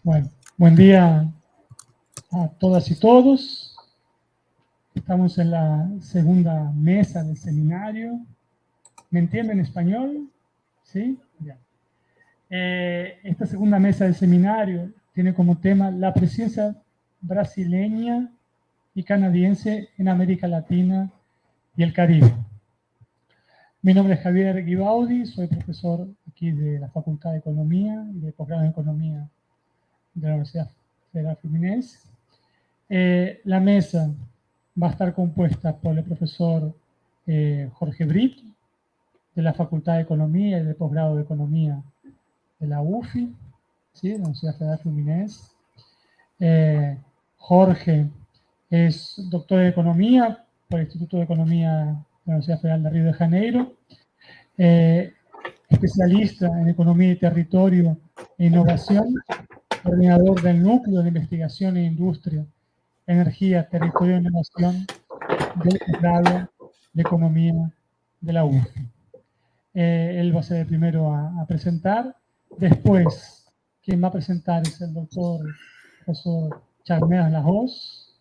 Bueno, buen día a todas y todos. Estamos en la segunda mesa del seminario. ¿Me entienden en español? ¿Sí? Bien. Esta segunda mesa del seminario tiene como tema la presencia brasileña y canadiense en América Latina y el Caribe. Mi nombre es Javier Guibaudi, soy profesor aquí de la Facultad de Economía y de posgrado en Economía de la Universidad Federal Fluminense. La mesa va a estar compuesta por el profesor Jorge Britto, de la Facultad de Economía y de posgrado de Economía de la UFI, ¿sí? De la Universidad Federal Fluminense. Jorge es doctor en Economía por el Instituto de Economía de la Universidad Federal de Río de Janeiro, especialista en Economía y Territorio e Innovación, coordinador del Núcleo de Investigación e Industria, Energía, Territorio e Innovación del posgrado de Economía de la UFI. Él va a ser el primero a presentar. Después, quien va a presentar es el profesor Chalmers la Rose,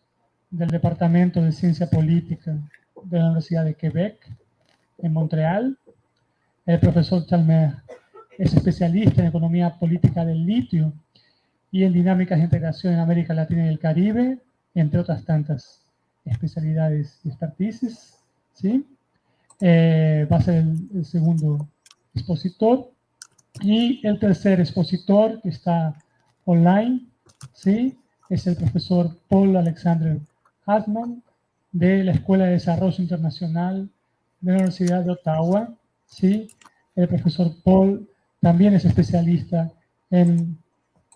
del Departamento de Ciencia Política de la Universidad de Québec, en Montreal. El profesor Chalmers es especialista en economía política del litio y en dinámicas de integración en América Latina y el Caribe, entre otras tantas especialidades y expertices, ¿sí? Va a ser el segundo expositor. Y el tercer expositor, que está online, ¿sí? Es el profesor Paul Alexander Haslam, de la Escuela de Desarrollo Internacional de la Universidad de Ottawa, ¿sí? El profesor Paul también es especialista en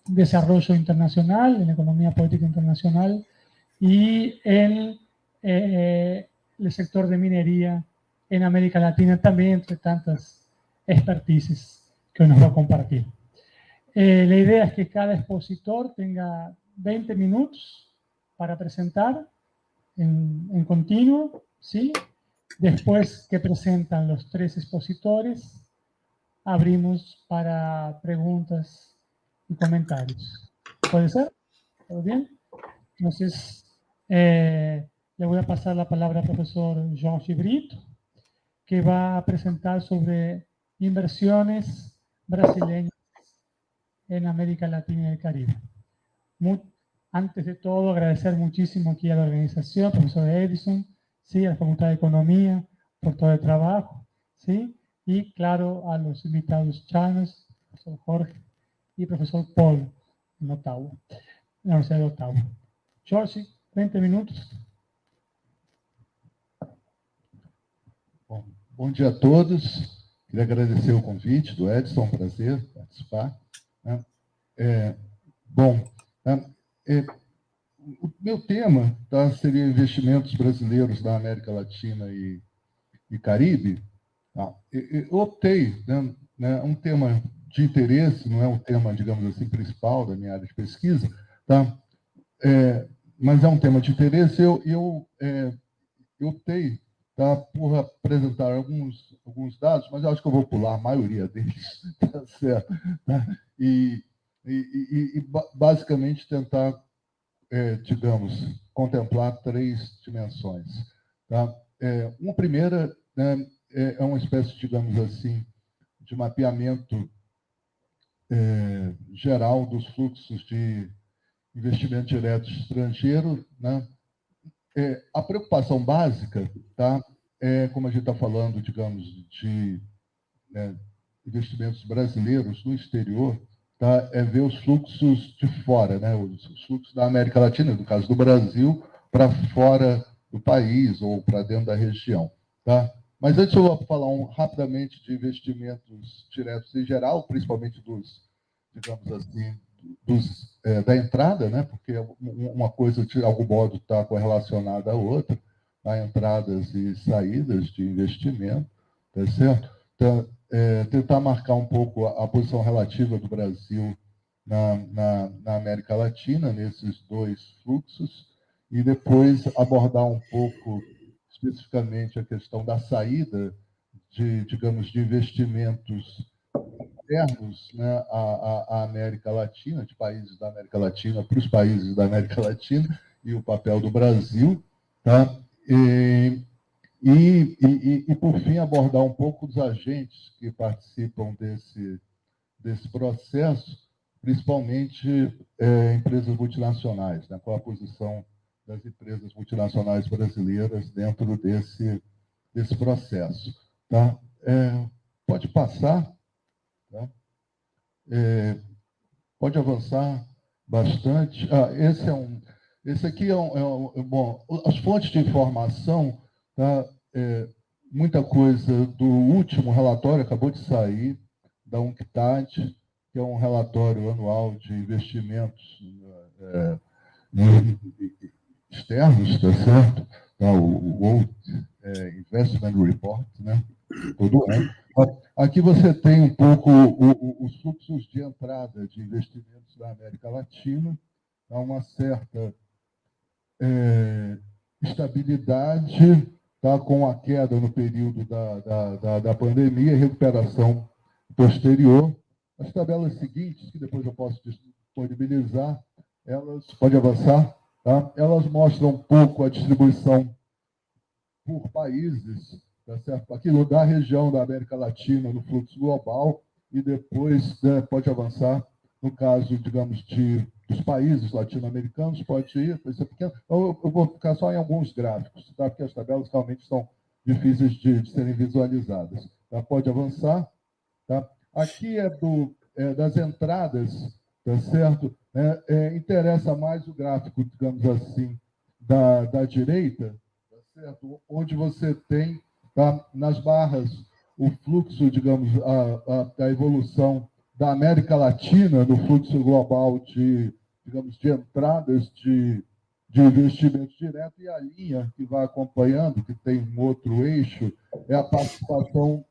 desarrollo internacional, en economía política internacional y en el sector de minería en América Latina, también entre tantas expertices que hoy nos va a compartir. La idea es que cada expositor tenga 20 minutos para presentar en continuo, ¿sí? Después que presentan los tres expositores, abrimos para preguntas y comentarios. ¿Puede ser? ¿Todo bien? Entonces, le voy a pasar la palabra al profesor Jorge Britto, que va a presentar sobre inversiones brasileñas en América Latina y el Caribe. Antes de todo, agradecer muchísimo aquí a la organización, profesor Edison, ¿sí? A la Facultad de Economía, por todo el trabajo, ¿sí? Y claro, a los invitados Chalmers, profesor Jorge y profesor Paul en Ottawa, en la Universidad de Ottawa. Jorge, 20 minutos. Bom dia a todos. Queria agradecer o convite do Edson, um prazer participar. O meu tema seria investimentos brasileiros na América Latina e Caribe. Eu optei, um tema de interesse, não é um tema, digamos assim, principal da minha área de pesquisa, tá? Mas é um tema de interesse. Eu optei por apresentar alguns dados, mas eu acho que eu vou pular a maioria deles, tá certo? E basicamente tentar, digamos, contemplar três dimensões. Tá? Uma primeira, né, é uma espécie, digamos assim, de mapeamento geral dos fluxos de investimento direto estrangeiro, né? A preocupação básica, tá, como a gente está falando, digamos, de investimentos brasileiros no exterior, tá, é ver os fluxos de fora, né, os fluxos da América Latina, no caso do Brasil, para fora do país ou para dentro da região. Tá? Mas antes eu vou falar rapidamente de investimentos diretos em geral, principalmente dos, digamos assim, da entrada, né? Porque uma coisa, de algum modo, está correlacionada à outra, a entradas e saídas de investimento, tá certo? Então, tentar marcar um pouco a posição relativa do Brasil na América Latina, nesses dois fluxos, e depois abordar um pouco, especificamente, a questão da saída de, digamos, de investimentos internos, né, à América Latina, de países da América Latina para os países da América Latina, e o papel do Brasil, tá? E, por fim, abordar um pouco os agentes que participam desse processo, principalmente empresas multinacionais, né? Qual a posição das empresas multinacionais brasileiras dentro desse processo. Tá? Pode passar, tá? Pode avançar bastante. Esse aqui bom, as fontes de informação, tá? Muita coisa do último relatório, acabou de sair, da UNCTAD, que é um relatório anual de investimentos externos, tá certo? Tá, o World Investment Report, né? Todo ano. Aqui você tem um pouco os fluxos de entrada de investimentos da América Latina, há uma certa estabilidade, tá, com a queda no período da pandemia e recuperação posterior. As tabelas seguintes, que depois eu posso disponibilizar, elas, pode avançar, tá? Elas mostram um pouco a distribuição por países, tá certo? Aqui da região da América Latina, no fluxo global, e depois, né, pode avançar, no caso, digamos, dos países latino-americanos, pode ir, pode ser pequeno. Eu vou ficar só em alguns gráficos, tá? Porque as tabelas realmente são difíceis de serem visualizadas. Tá? Pode avançar. Tá? Aqui das entradas, tá certo? Interessa mais o gráfico, digamos assim, da direita, tá certo? Onde você tem, tá, nas barras o fluxo, digamos, a evolução da América Latina no fluxo global digamos, de entradas de investimento direto, e a linha que vai acompanhando, que tem um outro eixo, é a participação,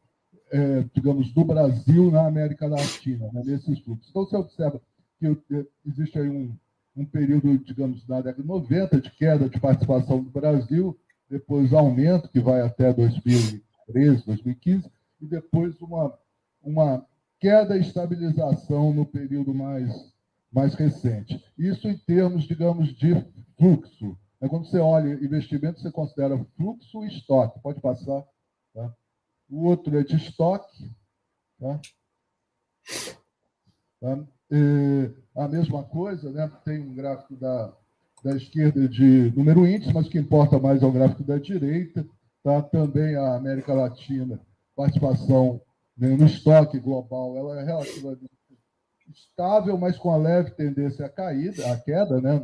digamos, do Brasil na América Latina, né, nesses fluxos. Então, você observa que existe aí um período, digamos, na década de 90, de queda de participação do Brasil, depois aumento, que vai até 2013, 2015, e depois uma queda e estabilização no período mais recente. Isso em termos, digamos, de fluxo. Quando você olha investimento, você considera fluxo e estoque. Pode passar. Tá? O outro é de estoque. Tá? Tá? A mesma coisa, né? Tem um gráfico da esquerda de número índice, mas o que importa mais é o gráfico da direita. Tá? Também a América Latina, participação, né, no estoque global, ela é relativamente estável, mas com a leve tendência à queda, né,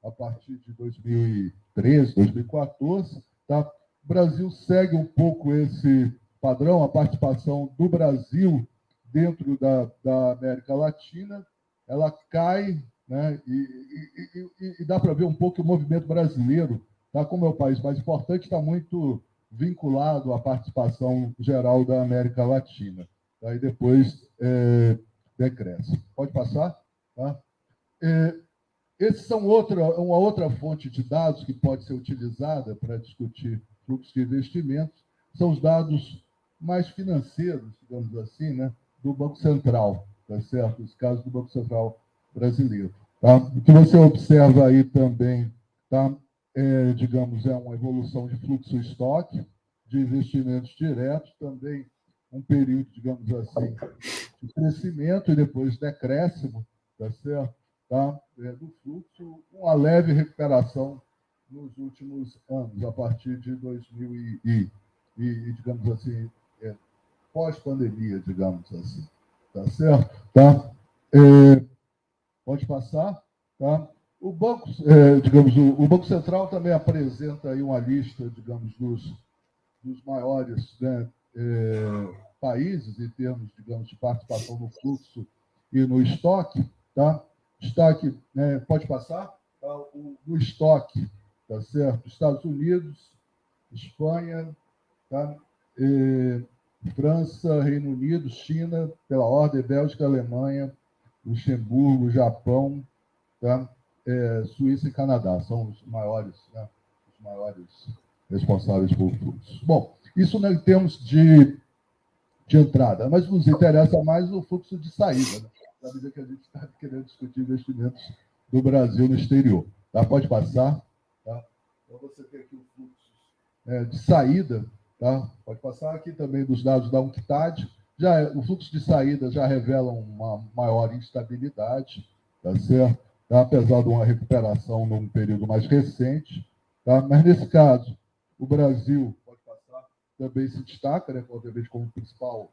a partir de 2013, 2014. Tá? O Brasil segue um pouco esse padrão, a participação do Brasil dentro da América Latina, ela cai, né, e dá para ver um pouco que o movimento brasileiro, tá, como é o país mais importante, está muito vinculado à participação geral da América Latina. Tá? E depois decresce. Pode passar? Tá? Esses são uma outra fonte de dados que pode ser utilizada para discutir fluxo de investimentos, são os dados mais financeiros, digamos assim, né, do Banco Central, tá certo? Os casos do Banco Central brasileiro. Tá? O que você observa aí também, tá? Digamos, é uma evolução de fluxo estoque, de investimentos diretos, também um período, digamos assim, de crescimento e depois decréscimo, tá certo? Tá? Do fluxo, uma leve recuperação nos últimos anos, a partir de 2000 digamos assim, pós-pandemia, digamos assim. Tá certo? Tá? Pode passar. Tá? O Banco, digamos, o Banco Central também apresenta aí uma lista, digamos, dos maiores, né, países em termos, digamos, de participação no fluxo e no estoque. Tá? Destaque, né, pode passar? Tá? O estoque, tá certo? Estados Unidos, Espanha, tá? França, Reino Unido, China, pela ordem, Bélgica, Alemanha, Luxemburgo, Japão, tá? Suíça e Canadá são os maiores, né? Os maiores responsáveis por fluxo. Bom, isso, né, em termos de de entrada, mas nos interessa mais o fluxo de saída, né? Na medida que a gente está querendo discutir investimentos do Brasil no exterior. Tá? Pode passar. Tá? Então, você tem aqui o fluxo de saída. Tá? Pode passar aqui também dos dados da UNCTAD. O fluxo de saída já revela uma maior instabilidade, tá certo? Tá? Apesar de uma recuperação num período mais recente. Tá? Mas, nesse caso, o Brasil, pode passar, também se destaca, né, obviamente, como principal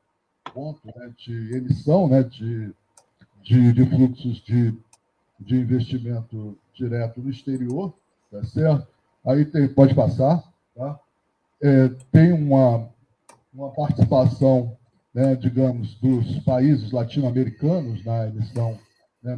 ponto, né, de emissão, né, de fluxos de investimento direto no exterior, tá certo? Aí pode passar, tá? Tem uma participação, né, digamos, dos países latino-americanos na emissão, né,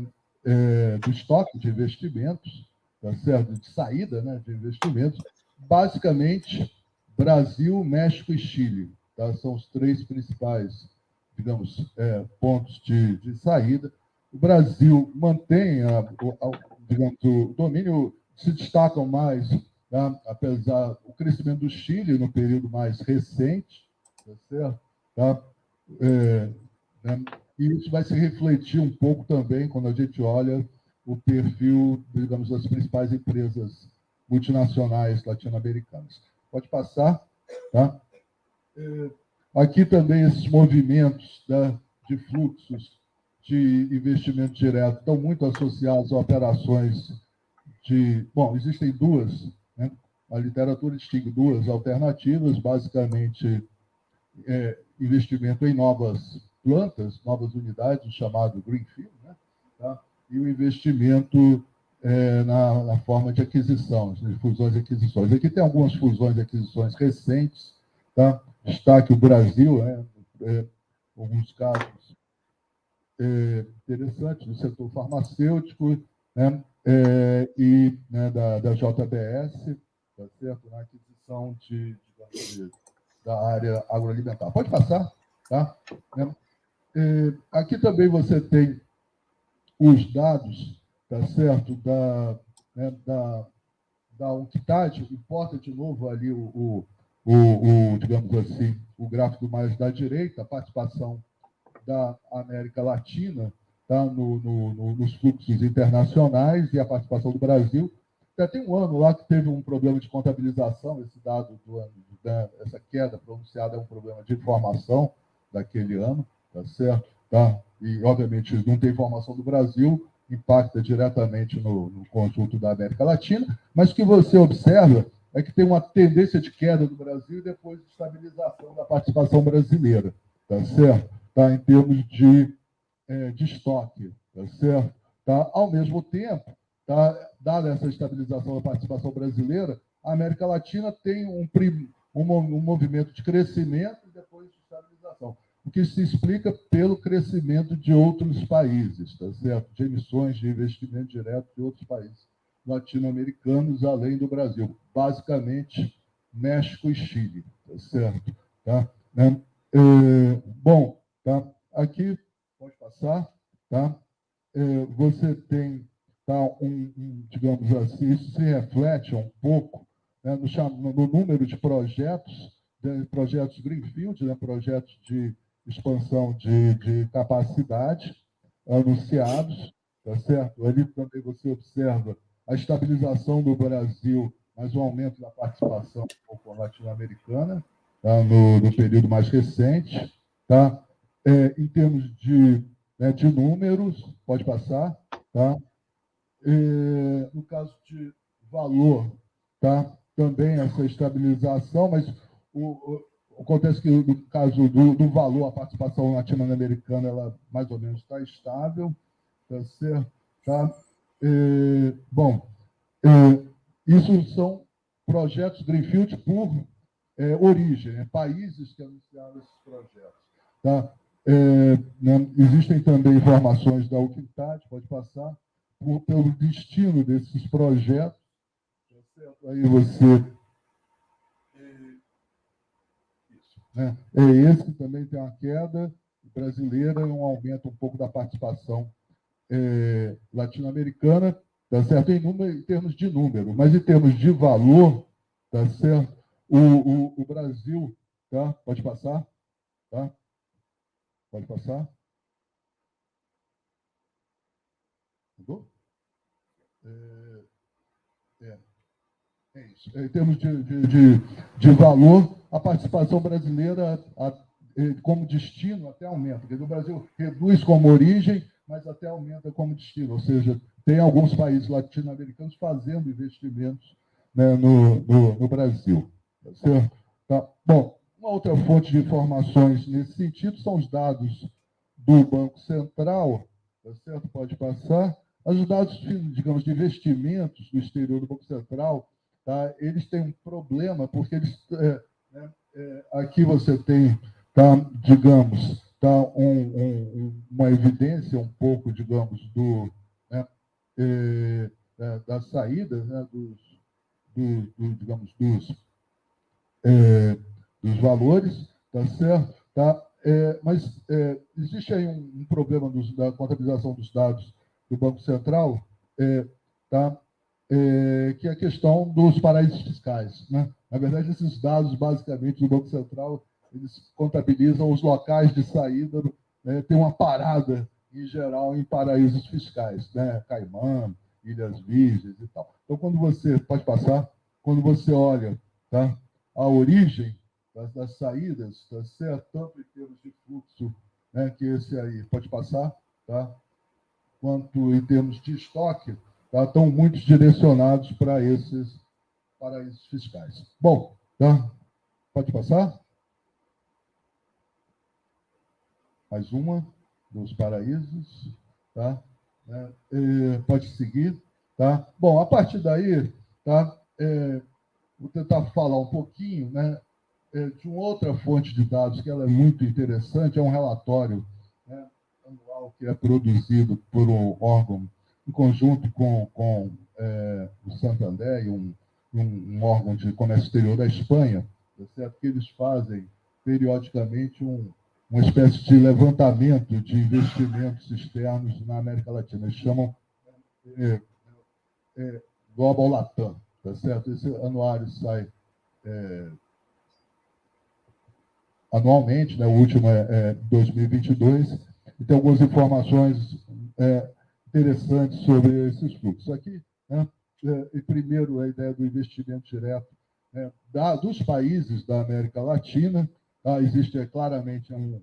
do estoque de investimentos, tá certo? De saída, né, de investimentos, basicamente Brasil, México e Chile, tá? São os três principais, digamos, pontos de saída. O Brasil mantém, digamos, o domínio, se destacam mais, tá? Apesar do crescimento do Chile no período mais recente, tá certo? Tá? Né? E isso vai se refletir um pouco também quando a gente olha o perfil, digamos, das principais empresas multinacionais latino-americanas. Pode passar, tá? Aqui também esses movimentos, né, de fluxos de investimento direto estão muito associados a operações de... Bom, existem duas, né? A literatura distingue duas alternativas, basicamente investimento em novas plantas, novas unidades, chamado Greenfield, né? Tá? E o investimento na forma de aquisição, de fusões e aquisições. Aqui tem algumas fusões e aquisições recentes, tá? Destaque o Brasil, alguns casos interessantes no setor farmacêutico, né? E, né, da JBS, tá certo? Na aquisição da área agroalimentar. Pode passar, tá? Aqui também você tem os dados, tá certo? Da UNCTAD, importa de novo ali digamos assim, o gráfico mais da direita, a participação da América Latina, tá? Nos fluxos internacionais e a participação do Brasil. Já tem um ano lá que teve um problema de contabilização, esse dado do ano, essa queda pronunciada é um problema de informação daquele ano, tá certo? Tá? E, obviamente, não tem informação do Brasil, impacta diretamente no conjunto da América Latina, mas o que você observa é que tem uma tendência de queda do Brasil e depois de estabilização da participação brasileira, tá certo? Tá? Em termos de estoque, tá certo? Tá? Ao mesmo tempo, tá? Dada essa estabilização da participação brasileira, a América Latina tem um movimento de crescimento e depois de estabilização, o que se explica pelo crescimento de outros países, tá certo? De emissões de investimento direto de outros países latino-americanos, além do Brasil, basicamente México e Chile, tá certo? Tá? Bom, tá? Aqui, pode passar, tá? Você tem, tá, digamos assim, isso se reflete um pouco, né, no número de projetos Greenfield, né, projetos de expansão de capacidade anunciados, tá certo? Ali também você observa a estabilização do Brasil, mas o aumento da participação latino-americana, tá, no período mais recente, tá? Em termos de números, pode passar, tá? No caso de valor, tá? Também essa estabilização, mas acontece que no caso do valor, a participação latino-americana, ela mais ou menos está estável, tá certo? Tá? Bom, isso são projetos Greenfield por origem, né? Países que anunciaram esses projetos. Tá? Né? Existem também informações da UNCTAD, pode passar, pelo destino desses projetos. Tá certo? Aí você... Isso, né? Esse também tem uma queda brasileira e um aumento um pouco da participação latino-americana, tá certo? Em termos de número, mas em termos de valor, tá certo? O Brasil, tá? Pode passar, tá? Pode passar? Mudou? É isso. Em termos de valor, a participação brasileira como destino até aumenta. Quer dizer, o Brasil reduz como origem, mas até aumenta como destino. Ou seja, tem alguns países latino-americanos fazendo investimentos, né, no Brasil. Tá certo? Tá. Bom, uma outra fonte de informações nesse sentido são os dados do Banco Central. Tá certo? Pode passar. Os dados, digamos, de investimentos do exterior do Banco Central, tá? Eles têm um problema, porque eles, aqui você tem, tá, digamos, tá, uma evidência um pouco, digamos, né, da saída, né, digamos, dos valores, tá certo? Tá? Mas existe aí um problema da contabilização dos dados do Banco Central, tá? Que é a questão dos paraísos fiscais, né? Na verdade, esses dados, basicamente, do Banco Central, eles contabilizam os locais de saída, né? Tem uma parada, em geral, em paraísos fiscais, né? Caimã, Ilhas Virgens e tal. Então, quando você, pode passar, quando você olha, tá, a origem das saídas, tá certo? Tanto em termos de fluxo, né, que esse aí, pode passar, tá? Quanto em termos de estoque, tá? Estão muito direcionados para esses paraísos fiscais. Bom, tá? Pode passar? Mais uma dos paraísos, tá? Pode seguir, tá? Bom, a partir daí, tá? Vou tentar falar um pouquinho, né, de uma outra fonte de dados que ela é muito interessante, é um relatório, né, anual que é produzido por um órgão em conjunto com o Santander e um órgão de comércio exterior da Espanha, tá certo? Que eles fazem periodicamente uma espécie de levantamento de investimentos externos na América Latina. Eles chamam Global Latam, tá certo? Esse anuário sai anualmente, né? O último é 2022, e tem algumas informações interessantes sobre esses fluxos. Aqui, né, primeiro, a ideia do investimento direto, né, dos países da América Latina. Tá? Existe claramente um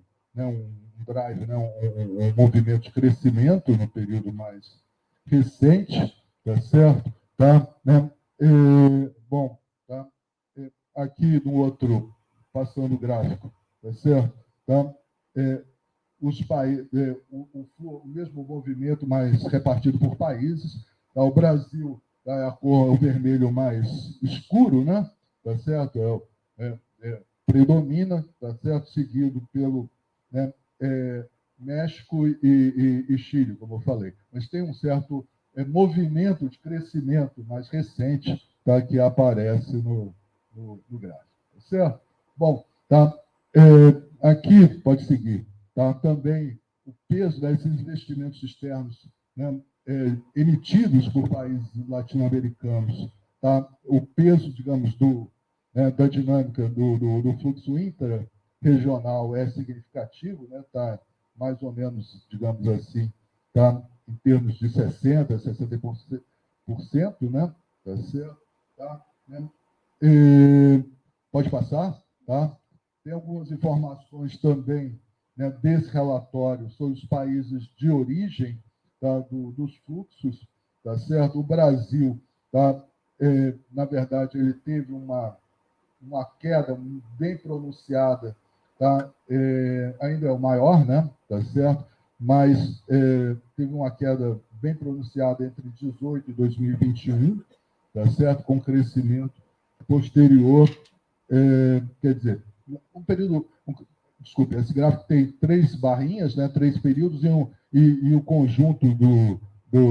drive, né, um movimento de crescimento no período mais recente, tá certo? Tá? Né? Bom, tá? Aqui no outro, passando o gráfico, tá certo? Tá? Os países, o mesmo movimento, mas repartido por países. Tá? O Brasil é a cor, o vermelho mais escuro, né? Tá certo? Predomina, tá certo? Seguido pelo, né, México e Chile, como eu falei. Mas tem um certo movimento de crescimento mais recente, tá? Que aparece no gráfico. Tá certo? Bom, tá? Aqui, pode seguir, tá? Também o peso desses investimentos externos, né, emitidos por países latino-americanos, tá? O peso, digamos, da dinâmica do fluxo intra-regional é significativo, né? Tá mais ou menos, digamos assim, tá em termos de 60%, 60%, né? Tá certo? Tá? Né? Pode passar, tá? Tem algumas informações também, né, desse relatório sobre os países de origem, tá, dos fluxos, tá certo? O Brasil, tá, na verdade, ele teve uma queda bem pronunciada, tá? Ainda é o maior, né? Tá certo? Mas teve uma queda bem pronunciada entre 2018 e 2021, tá certo? Com crescimento posterior, quer dizer, um período. Desculpe, esse gráfico tem 3 barrinhas, né? 3 períodos e o conjunto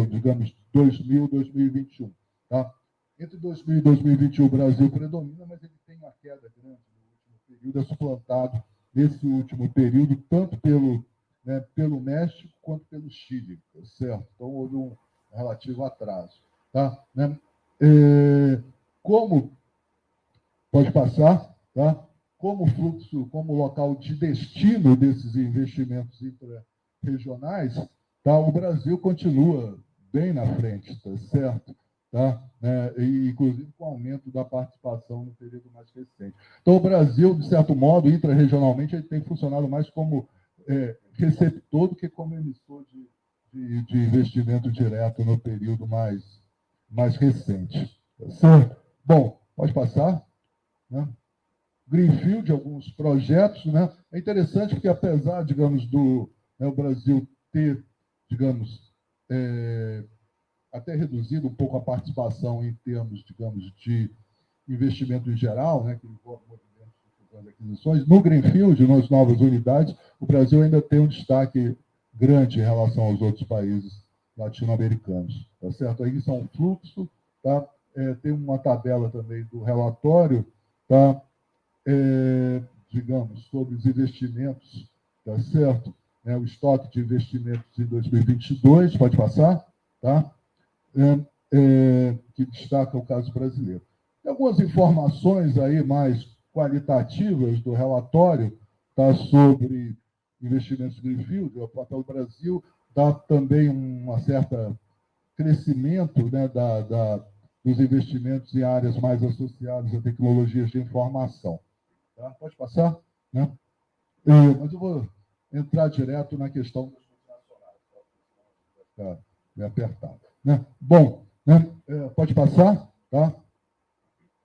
digamos, 2000 e 2021. Tá? Entre 2000 e 2021, o Brasil predomina, mas ele tem uma queda grande no último período, é suplantado nesse último período, tanto pelo México quanto pelo Chile, tá certo? Então, houve um relativo atraso. Tá? Né? Como pode passar, tá? como fluxo, como local de destino desses investimentos intra-regionais, tá? O Brasil continua bem na frente, tá certo? Tá? E, inclusive com o aumento da participação no período mais recente. Então, o Brasil, de certo modo, intra-regionalmente, ele tem funcionado mais como receptor do que como emissor de investimento direto no período mais recente. Tá certo? Bom, pode passar, né? Greenfield, alguns projetos, né? É interessante porque, apesar, digamos, o Brasil ter, digamos, até reduzido um pouco a participação em termos, digamos, de investimento em geral, né, que envolve movimentos de fusões e aquisições, no Greenfield, nas novas unidades, o Brasil ainda tem um destaque grande em relação aos outros países latino-americanos. Tá certo? Aí isso é um fluxo, tá? Tem uma tabela também do relatório, tá? Digamos, sobre os investimentos, tá certo? O estoque de investimentos em 2022, pode passar, tá? Que destaca o caso brasileiro. Tem algumas informações aí mais qualitativas do relatório, tá, sobre investimentos greenfield. O papel do Brasil dá também um certo crescimento, né, dos investimentos em áreas mais associadas a tecnologias de informação. Tá? Pode passar? Né? Mas eu vou entrar direto na questão das multinacionais, vai ficar meio apertado. Né? Bom, né? Pode passar? Tá?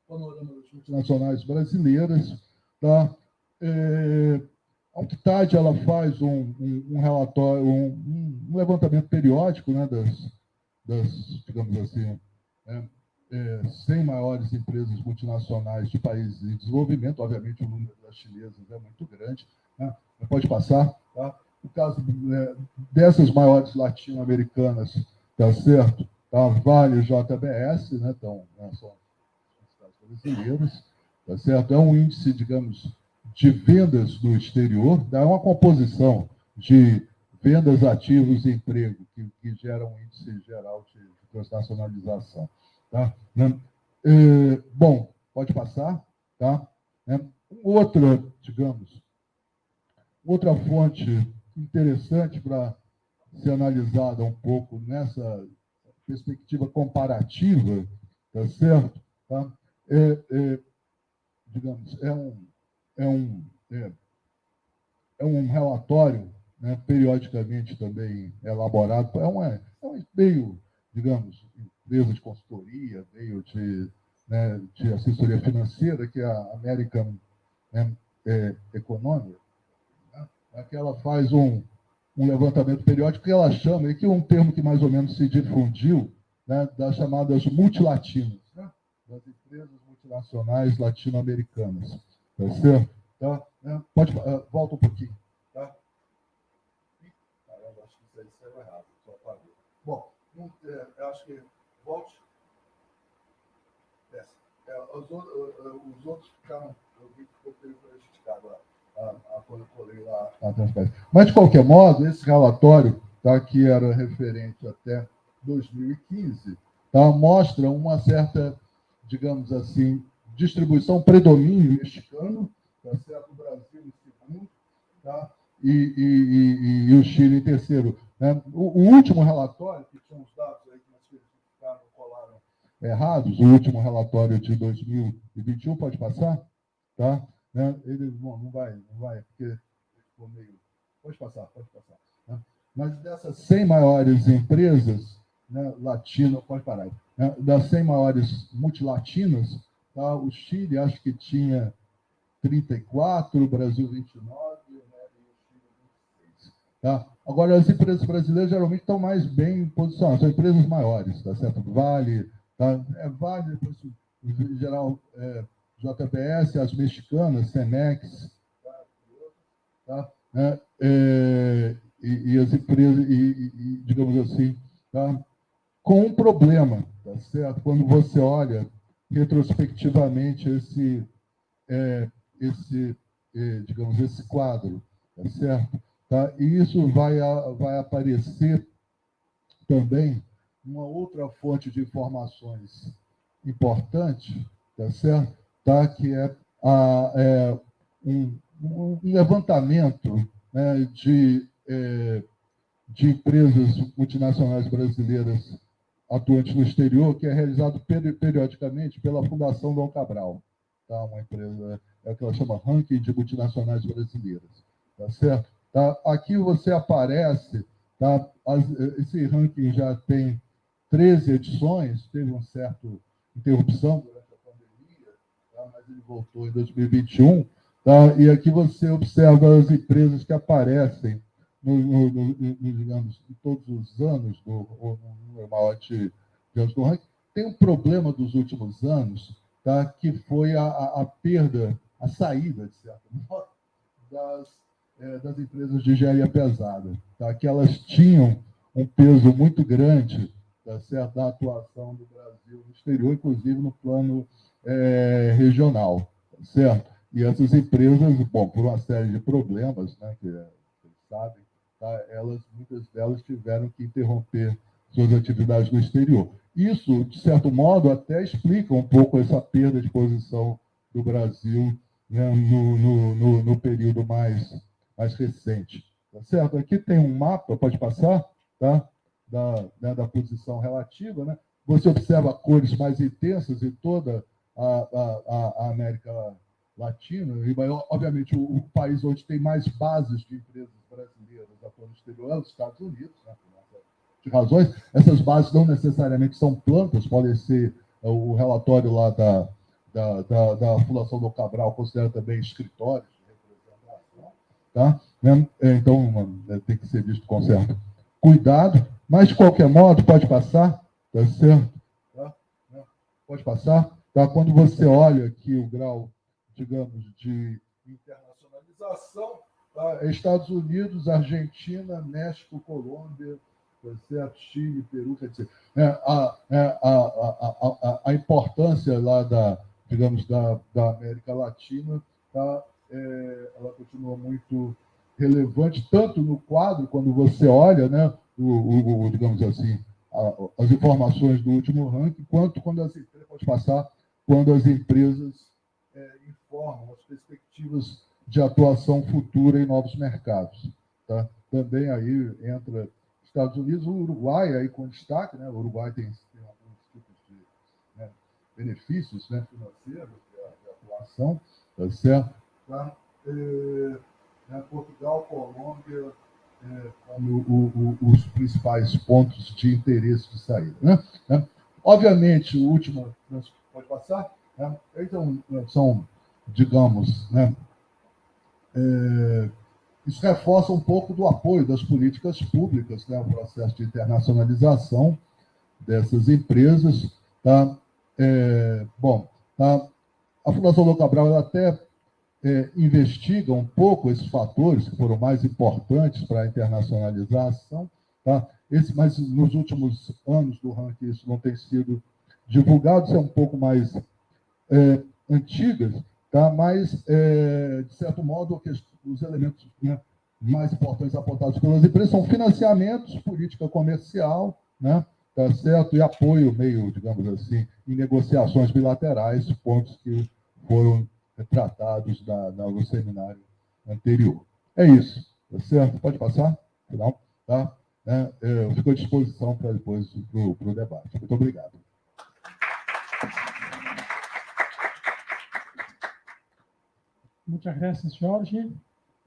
Panorama das multinacionais brasileiras. Tá? A UNCTAD, ela faz um relatório, um levantamento periódico, né, digamos assim, 100 maiores empresas multinacionais de países em desenvolvimento. Obviamente, o número das chinesas é muito grande. Né? Pode passar. Tá? No caso dessas maiores latino-americanas, tá certo? Tá? Vale JBS, né? Então, são os brasileiros, tá certo? É um índice, digamos, de vendas no exterior, dá uma composição de vendas, ativos e emprego, que gera um índice geral de transnacionalização. Tá? Bom, pode passar. Tá? Outra, digamos, outra fonte interessante para ser analisada um pouco nessa perspectiva comparativa, tá certo? Tá? Digamos, é um relatório, né, periodicamente também elaborado, é um meio, digamos, empresa de consultoria, meio de assessoria financeira, que é a American Economia, né, que ela faz um levantamento periódico que ela chama, e que é um termo que mais ou menos se difundiu, né, das chamadas multilatinas, né, das empresas multinacionais latino-americanas. Tá certo? Tá? Pode, volta um pouquinho. Tá? Caramba, acho que isso aí saiu errado. Só parou. Bom, eu acho que volte. Os outros ficaram. Eu vi que ficou prejudicado quando eu colei lá na transparência. Mas, de qualquer modo, esse relatório, tá, que era referente até 2015, tá, mostra uma certa, digamos assim, distribuição, predomínio mexicano, tá certo? O Brasil em segundo, tá? E o Chile em terceiro. Né? O último relatório, que tinha uns dados aí que nós ficaram, colaram errados, o último relatório de 2021, pode passar? Tá? Né? Ele não vai, porque ficou meio... Pode passar. Né? Mas dessas 100 maiores empresas, né, latinas, pode parar aí, né, das 100 maiores multilatinas, tá, o Chile acho que tinha 34, o Brasil 29, né, e o Chile 26. Tá? Agora, as empresas brasileiras geralmente estão mais bem posicionadas, são empresas maiores, tá certo? Vale, tá? Vale, depois, em geral, JBS, as mexicanas, Cemex, tá? E as empresas, digamos assim, tá? Com um problema, tá certo? Quando você olha retrospectivamente digamos, esse quadro, tá certo? Tá? E isso vai aparecer também uma outra fonte de informações importante, tá certo? Tá? Que é levantamento, né, de empresas multinacionais brasileiras atuantes no exterior, que é realizado periodicamente pela Fundação Dom Cabral, tá? Uma empresa que ela chama Ranking de Multinacionais Brasileiras, tá certo? Tá? Aqui você aparece, tá? Esse ranking já tem 13 edições, teve uma certa interrupção durante a pandemia, tá? Mas ele voltou em 2021, tá? E aqui você observa as empresas que aparecem digamos, em todos os anos, ou no número maior de anos do ranking. Tem um problema dos últimos anos, tá? Que foi a perda, a saída, de certo modo, das empresas de engenharia pesada, tá? Que elas tinham um peso muito grande, tá certo? Da atuação do Brasil no exterior, inclusive no plano regional, tá certo? E essas empresas, bom, por uma série de problemas, né, que vocês sabem, tá? Muitas delas tiveram que interromper suas atividades no exterior. Isso, de certo modo, até explica um pouco essa perda de posição do Brasil, né, no período mais recente. Tá certo? Aqui tem um mapa, pode passar, tá? Da posição relativa. Né? Você observa cores mais intensas em toda a América Latina, e, obviamente, o país onde tem mais bases de empresas brasileiras atuando no exterior é os Estados Unidos, né? De razões. Essas bases não necessariamente são plantas, podem ser o relatório lá da Fundação do Cabral, considera também escritórios de representação, tá? Então, tem que ser visto com certo cuidado, mas, de qualquer modo, pode passar, tá certo? Tá? Pode passar. Tá? Quando você olha aqui o grau, digamos, de internacionalização, tá? Estados Unidos, Argentina, México, Colômbia, certo? Chile, Peru, quer dizer, a importância lá digamos, da América Latina, tá? Ela continua muito relevante, tanto no quadro, quando você olha, né, digamos assim, as informações do último ranking, quanto quando as empresas, pode passar, quando as empresas informam as perspectivas de atuação futura em novos mercados. Tá? Também aí entra Estados Unidos, o Uruguai, aí com destaque, né? O Uruguai tem alguns tipos de, né, benefícios, né, financeiros de atuação, tá certo? Tá? Portugal, Colômbia, como os principais pontos de interesse de saída. Né? Obviamente, o último, pode passar? Né? Então, são, digamos, né, isso reforça um pouco do apoio das políticas públicas, né, ao processo de internacionalização dessas empresas. Tá? Bom, tá? A Fundação Dom Cabral ela até investiga um pouco esses fatores que foram mais importantes para a internacionalização, tá? Mas nos últimos anos do ranking isso não tem sido divulgado, isso é um pouco mais antigas, tá? Mas, de certo modo, os elementos, né, mais importantes apontados pelas empresas são financiamentos, política comercial, né, tá certo? E apoio meio, digamos assim, em negociações bilaterais, pontos que foram tratados no seminário anterior. É isso, tá certo? Pode passar? Final, tá? Eu fico à disposição para depois para o debate. Muito obrigado. Muchas gracias, Jorge.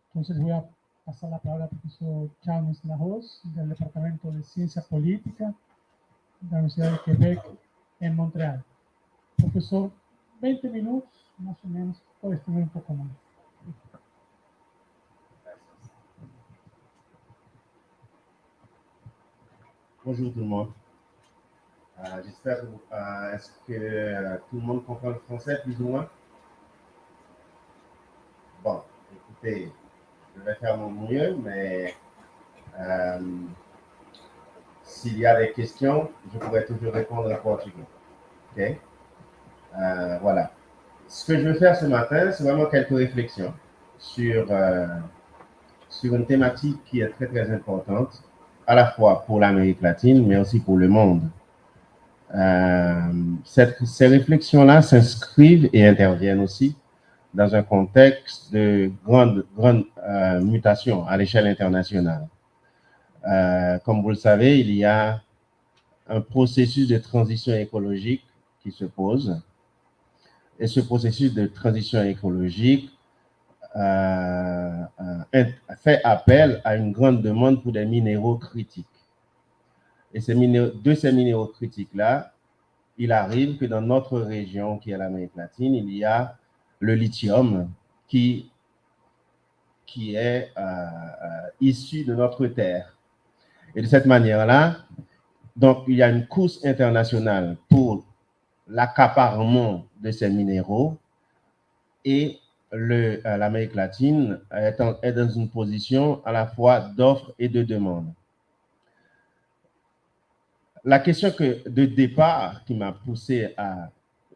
Entonces voy a pasar la palabra al profesor Chalmers la Rose, del Departamento de Ciencia Política de la Universidad de Québec en Montreal. Profesor, 20 minutos, más o menos, puede estimar un poco más. Bonjour tout le monde. J'espère est-ce que tout le monde comprend le français plus ou moins? Bon, écoutez, je vais faire mon mieux, mais s'il y a des questions, je pourrais toujours répondre en portugais. OK? Voilà. Ce que je veux faire ce matin, c'est vraiment quelques réflexions sur une thématique qui est très, très importante, à la fois pour l'Amérique latine, mais aussi pour le monde. Ces réflexions-là s'inscrivent et interviennent aussi dans un contexte de grande mutation à l'échelle internationale. Comme vous le savez, il y a un processus de transition écologique qui se pose. Et ce processus de transition écologique fait appel à une grande demande pour des minéraux critiques. Et de ces minéraux critiques-là, il arrive que dans notre région, qui est l'Amérique latine, il y a le lithium qui est issu de notre terre. Et de cette manière-là, donc il y a une course internationale pour l'accaparement de ces minéraux et l'Amérique latine est dans une position à la fois d'offre et de demande. La question de départ qui m'a poussé à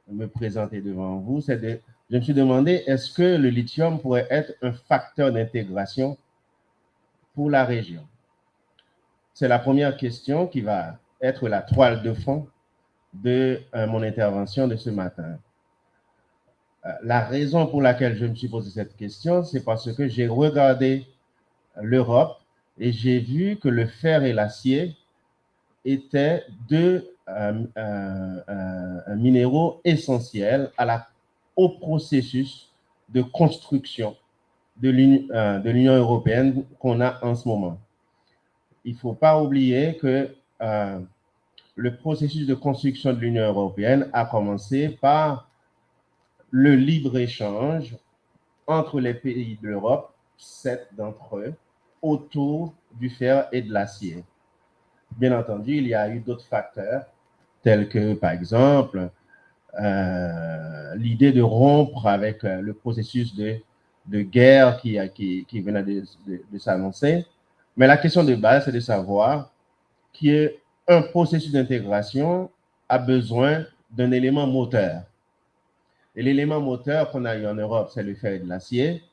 me présenter devant vous, je me suis demandé, est-ce que le lithium pourrait être un facteur d'intégration pour la région? C'est la première question qui va être la toile de fond de mon intervention de ce matin. La raison pour laquelle je me suis posé cette question, c'est parce que j'ai regardé l'Europe et j'ai vu que le fer et l'acier étaient deux minéraux essentiels au processus de construction de l'Union européenne qu'on a en ce moment. Il ne faut pas oublier que le processus de construction de l'Union européenne a commencé par le libre-échange entre les pays de l'Europe, 7 d'entre eux, autour du fer et de l'acier. Bien entendu, il y a eu d'autres facteurs, tels que, par exemple, l'idée de rompre avec le processus de guerre qui venait de s'annoncer. Mais la question de base, c'est de savoir qu'un processus d'intégration a besoin d'un élément moteur. Et l'élément moteur qu'on a eu en Europe, c'est le fer et de l'acier.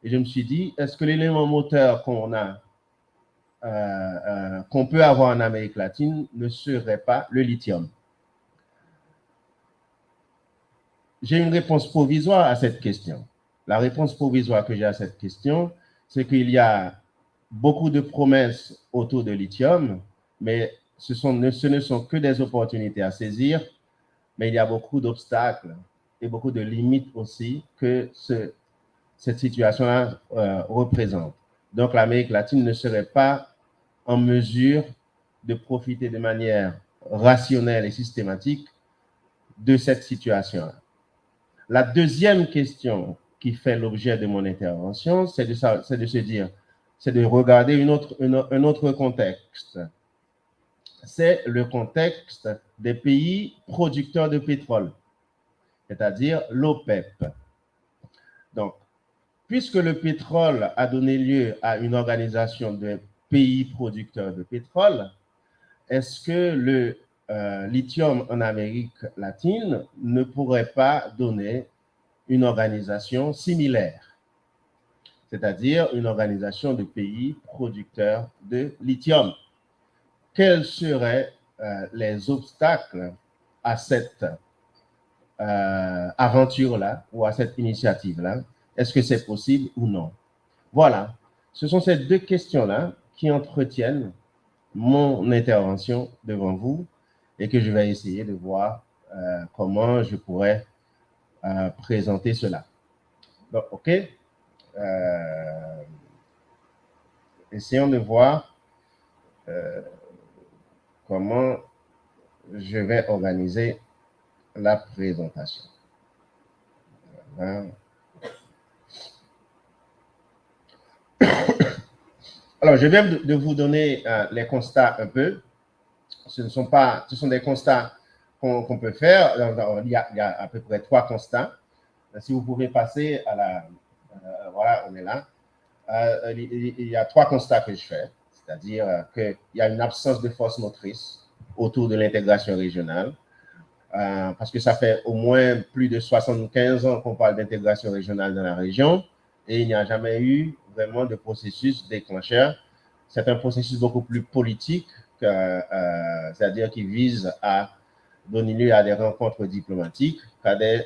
Et je me suis dit, est-ce que l'élément moteur qu'on peut avoir en Amérique latine ne serait pas le lithium? J'ai une réponse provisoire à cette question. La réponse provisoire que j'ai à cette question, c'est qu'il y a beaucoup de promesses autour de lithium, mais ce ne sont que des opportunités à saisir, mais il y a beaucoup d'obstacles et beaucoup de limites aussi que cette situation-là représente. Donc, l'Amérique latine ne serait pas en mesure de profiter de manière rationnelle et systématique de cette situation-là. La deuxième question qui fait l'objet de mon intervention, c'est de regarder un autre contexte. C'est le contexte des pays producteurs de pétrole, c'est-à-dire l'OPEP. Donc, puisque le pétrole a donné lieu à une organisation de pays producteurs de pétrole, est-ce que le lithium en Amérique latine ne pourrait pas donner une organisation similaire, c'est-à-dire une organisation de pays producteurs de lithium? Quels seraient les obstacles à cette aventure-là ou à cette initiative-là? Est-ce que c'est possible ou non? Voilà, ce sont ces deux questions-là qui entretiennent mon intervention devant vous et que je vais essayer de voir comment je pourrais présenter cela. Donc, OK. Essayons de voir comment je vais organiser la présentation. Voilà. Alors, je viens de vous donner les constats un peu. Ce sont des constats qu'on peut faire. Il y a à peu près 3 constats. Si vous pouvez passer à la... voilà, on est là. Il y a 3 constats que je fais. C'est-à-dire qu'il y a une absence de force motrice autour de l'intégration régionale. Parce que ça fait au moins plus de 75 ans qu'on parle d'intégration régionale dans la région et il n'y a jamais eu vraiment de processus déclencheur. C'est un processus beaucoup plus politique, c'est-à-dire qui vise à donner lieu à des rencontres diplomatiques qu'à des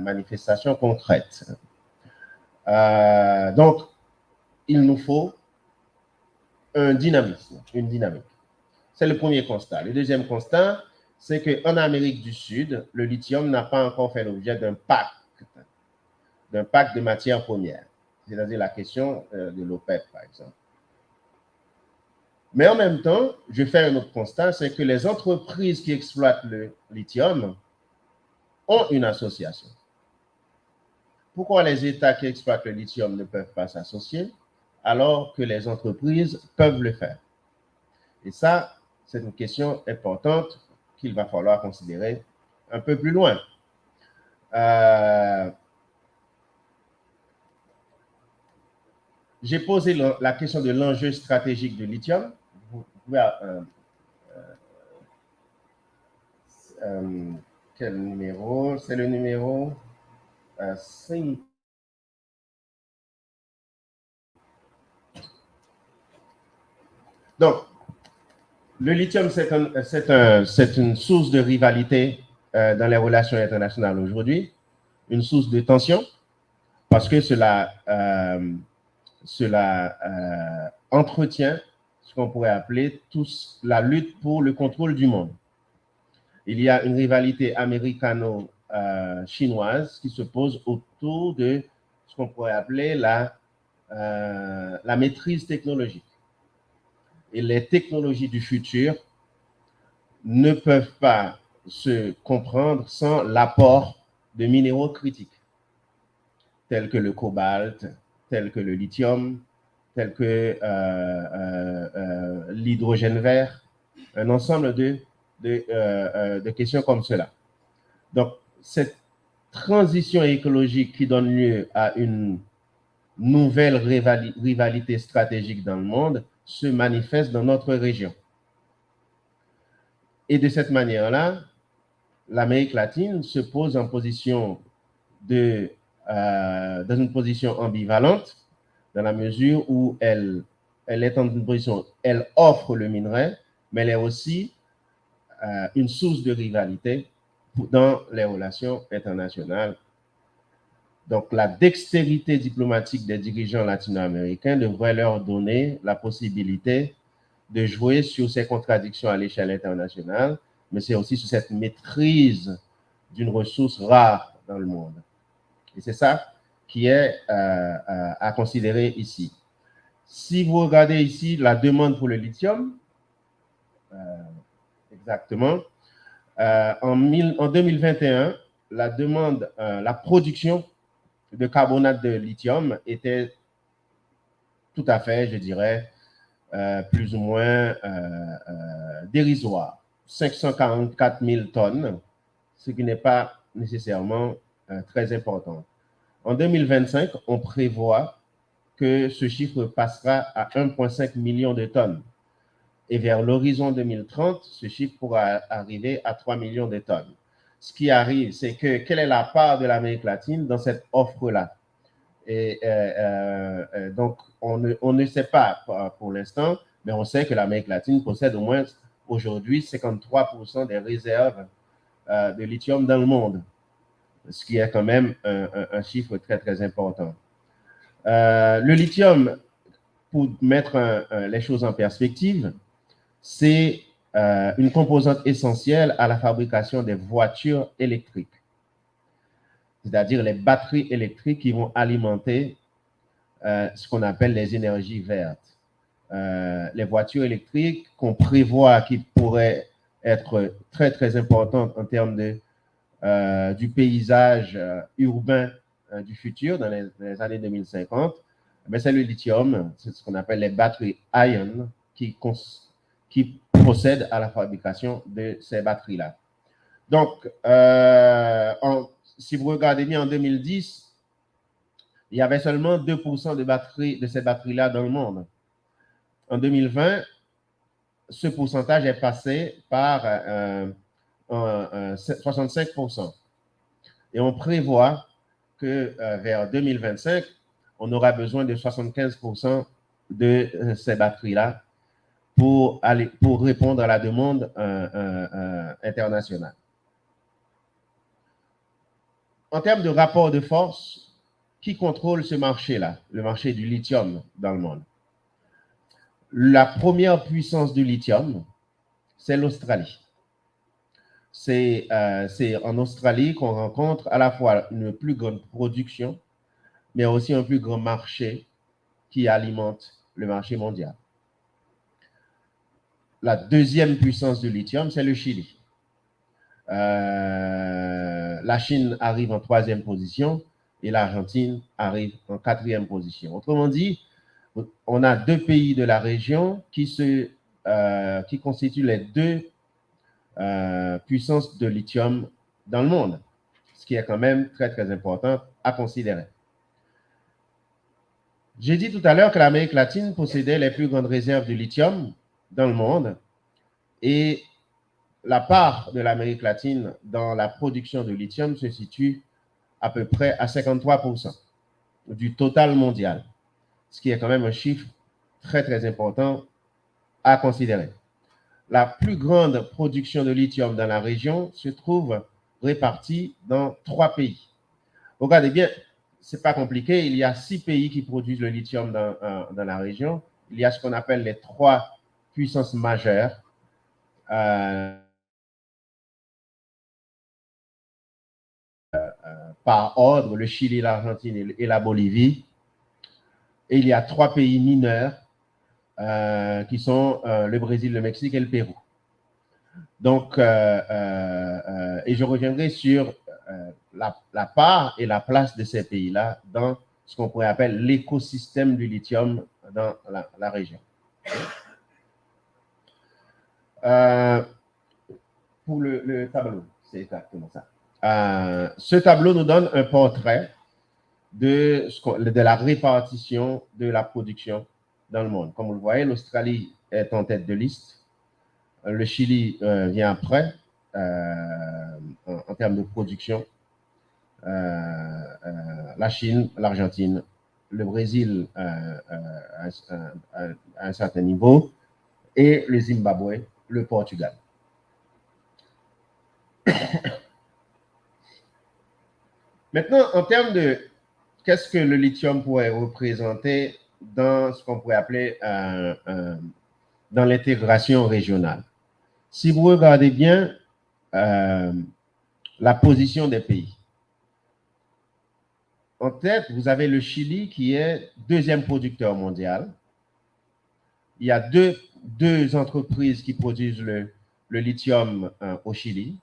manifestations concrètes. Donc, il nous faut un dynamisme, une dynamique. C'est le premier constat. Le deuxième constat, c'est qu'en Amérique du Sud, le lithium n'a pas encore fait l'objet d'un pacte de matières premières, c'est-à-dire la question de l'OPEP, par exemple. Mais en même temps, je fais un autre constat, c'est que les entreprises qui exploitent le lithium ont une association. Pourquoi les États qui exploitent le lithium ne peuvent pas s'associer alors que les entreprises peuvent le faire? Et ça, c'est une question importante qu'il va falloir considérer un peu plus loin. J'ai posé la question de l'enjeu stratégique du lithium. Vous pouvez, quel numéro? C'est le numéro 5. Donc, le lithium, c'est une source de rivalité dans les relations internationales aujourd'hui, une source de tension, parce que cela entretient ce qu'on pourrait appeler la lutte pour le contrôle du monde. Il y a une rivalité américano-chinoise qui se pose autour de ce qu'on pourrait appeler la maîtrise technologique. Et les technologies du futur ne peuvent pas se comprendre sans l'apport de minéraux critiques, tels que le cobalt, tels que le lithium, tels que l'hydrogène vert, un ensemble de questions comme cela. Donc, cette transition écologique qui donne lieu à une nouvelle rivalité stratégique dans le monde se manifeste dans notre région. Et de cette manière-là, l'Amérique latine se pose en position dans une position ambivalente, dans la mesure où elle est en une position, elle offre le minerai, mais elle est aussi une source de rivalité dans les relations internationales. Donc, la dextérité diplomatique des dirigeants latino-américains devrait leur donner la possibilité de jouer sur ces contradictions à l'échelle internationale, mais c'est aussi sur cette maîtrise d'une ressource rare dans le monde. Et c'est ça qui est à considérer ici. Si vous regardez ici la demande pour le lithium, exactement, en 2021, la demande, la production de carbonate de lithium était tout à fait, je dirais, plus ou moins dérisoire. 544 000 tonnes, ce qui n'est pas nécessairement très important. En 2025, on prévoit que ce chiffre passera à 1,5 million de tonnes. Et vers l'horizon 2030, ce chiffre pourra arriver à 3 millions de tonnes. Ce qui arrive, c'est que quelle est la part de l'Amérique latine dans cette offre-là? Et donc, on ne sait pas pour l'instant, mais on sait que l'Amérique latine possède au moins aujourd'hui 53% des réserves de lithium dans le monde, ce qui est quand même un chiffre très, très important. Le lithium, pour mettre les choses en perspective, c'est une composante essentielle à la fabrication des voitures électriques, c'est-à-dire les batteries électriques qui vont alimenter ce qu'on appelle les énergies vertes. Les voitures électriques qu'on prévoit qui pourraient être très, très importantes en termes du paysage urbain du futur dans les années 2050, mais c'est le lithium, c'est ce qu'on appelle les batteries ion qui procèdent à la fabrication de ces batteries-là. Donc, si vous regardez bien en 2010, il y avait seulement 2% de ces batteries-là dans le monde. En 2020, ce pourcentage est passé par 65%. Et on prévoit que vers 2025, on aura besoin de 75% de ces batteries-là pour répondre à la demande internationale. En termes de rapport de force qui contrôle ce marché-là, le marché du lithium dans le monde? La première puissance du lithium, c'est l'Australie. C'est en Australie qu'on rencontre à la fois une plus grande production, mais aussi un plus grand marché qui alimente le marché mondial. La deuxième puissance du lithium, c'est le Chili. La Chine arrive en troisième position et l'Argentine arrive en quatrième position. Autrement dit, on a deux pays de la région qui constituent les deux puissances de lithium dans le monde, ce qui est quand même très, très important à considérer. J'ai dit tout à l'heure que l'Amérique latine possédait les plus grandes réserves de lithium dans le monde et la part de l'Amérique latine dans la production de lithium se situe à peu près à 53% du total mondial, ce qui est quand même un chiffre très, très important à considérer. La plus grande production de lithium dans la région se trouve répartie dans 3 pays. Regardez bien, ce n'est pas compliqué, il y a 6 pays qui produisent le lithium dans la région. Il y a ce qu'on appelle les 3 puissances majeures. Par ordre, le Chili, l'Argentine et la Bolivie. Et il y a 3 pays mineurs qui sont le Brésil, le Mexique et le Pérou. Donc, et je reviendrai sur la part et la place de ces pays-là dans ce qu'on pourrait appeler l'écosystème du lithium dans la région. Pour le tableau, c'est exactement ça. Ce tableau nous donne un portrait de la répartition de la production dans le monde. Comme vous le voyez, l'Australie est en tête de liste. Le Chili vient après en termes de production. La Chine, l'Argentine, le Brésil à un certain niveau et le Zimbabwe, le Portugal. Maintenant, en termes de qu'est-ce que le lithium pourrait représenter dans ce qu'on pourrait appeler dans l'intégration régionale. Si vous regardez bien la position des pays, en tête, vous avez le Chili qui est deuxième producteur mondial. Il y a deux entreprises qui produisent le lithium au Chili.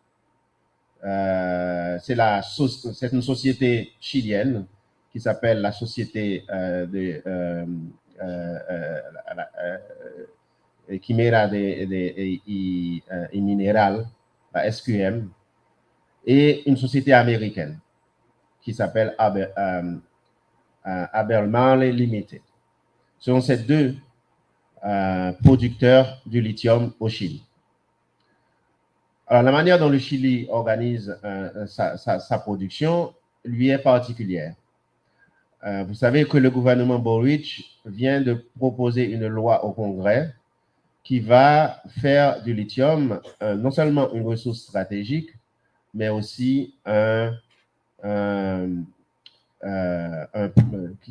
C'est une société chilienne qui s'appelle la Société Quimera y Mineral, la SQM, et une société américaine qui s'appelle Albemarle Limited. Ce sont ces deux producteurs du lithium au Chili. Alors, la manière dont le Chili organise sa production lui est particulière. Vous savez que le gouvernement Boric vient de proposer une loi au Congrès qui va faire du lithium non seulement une ressource stratégique, mais aussi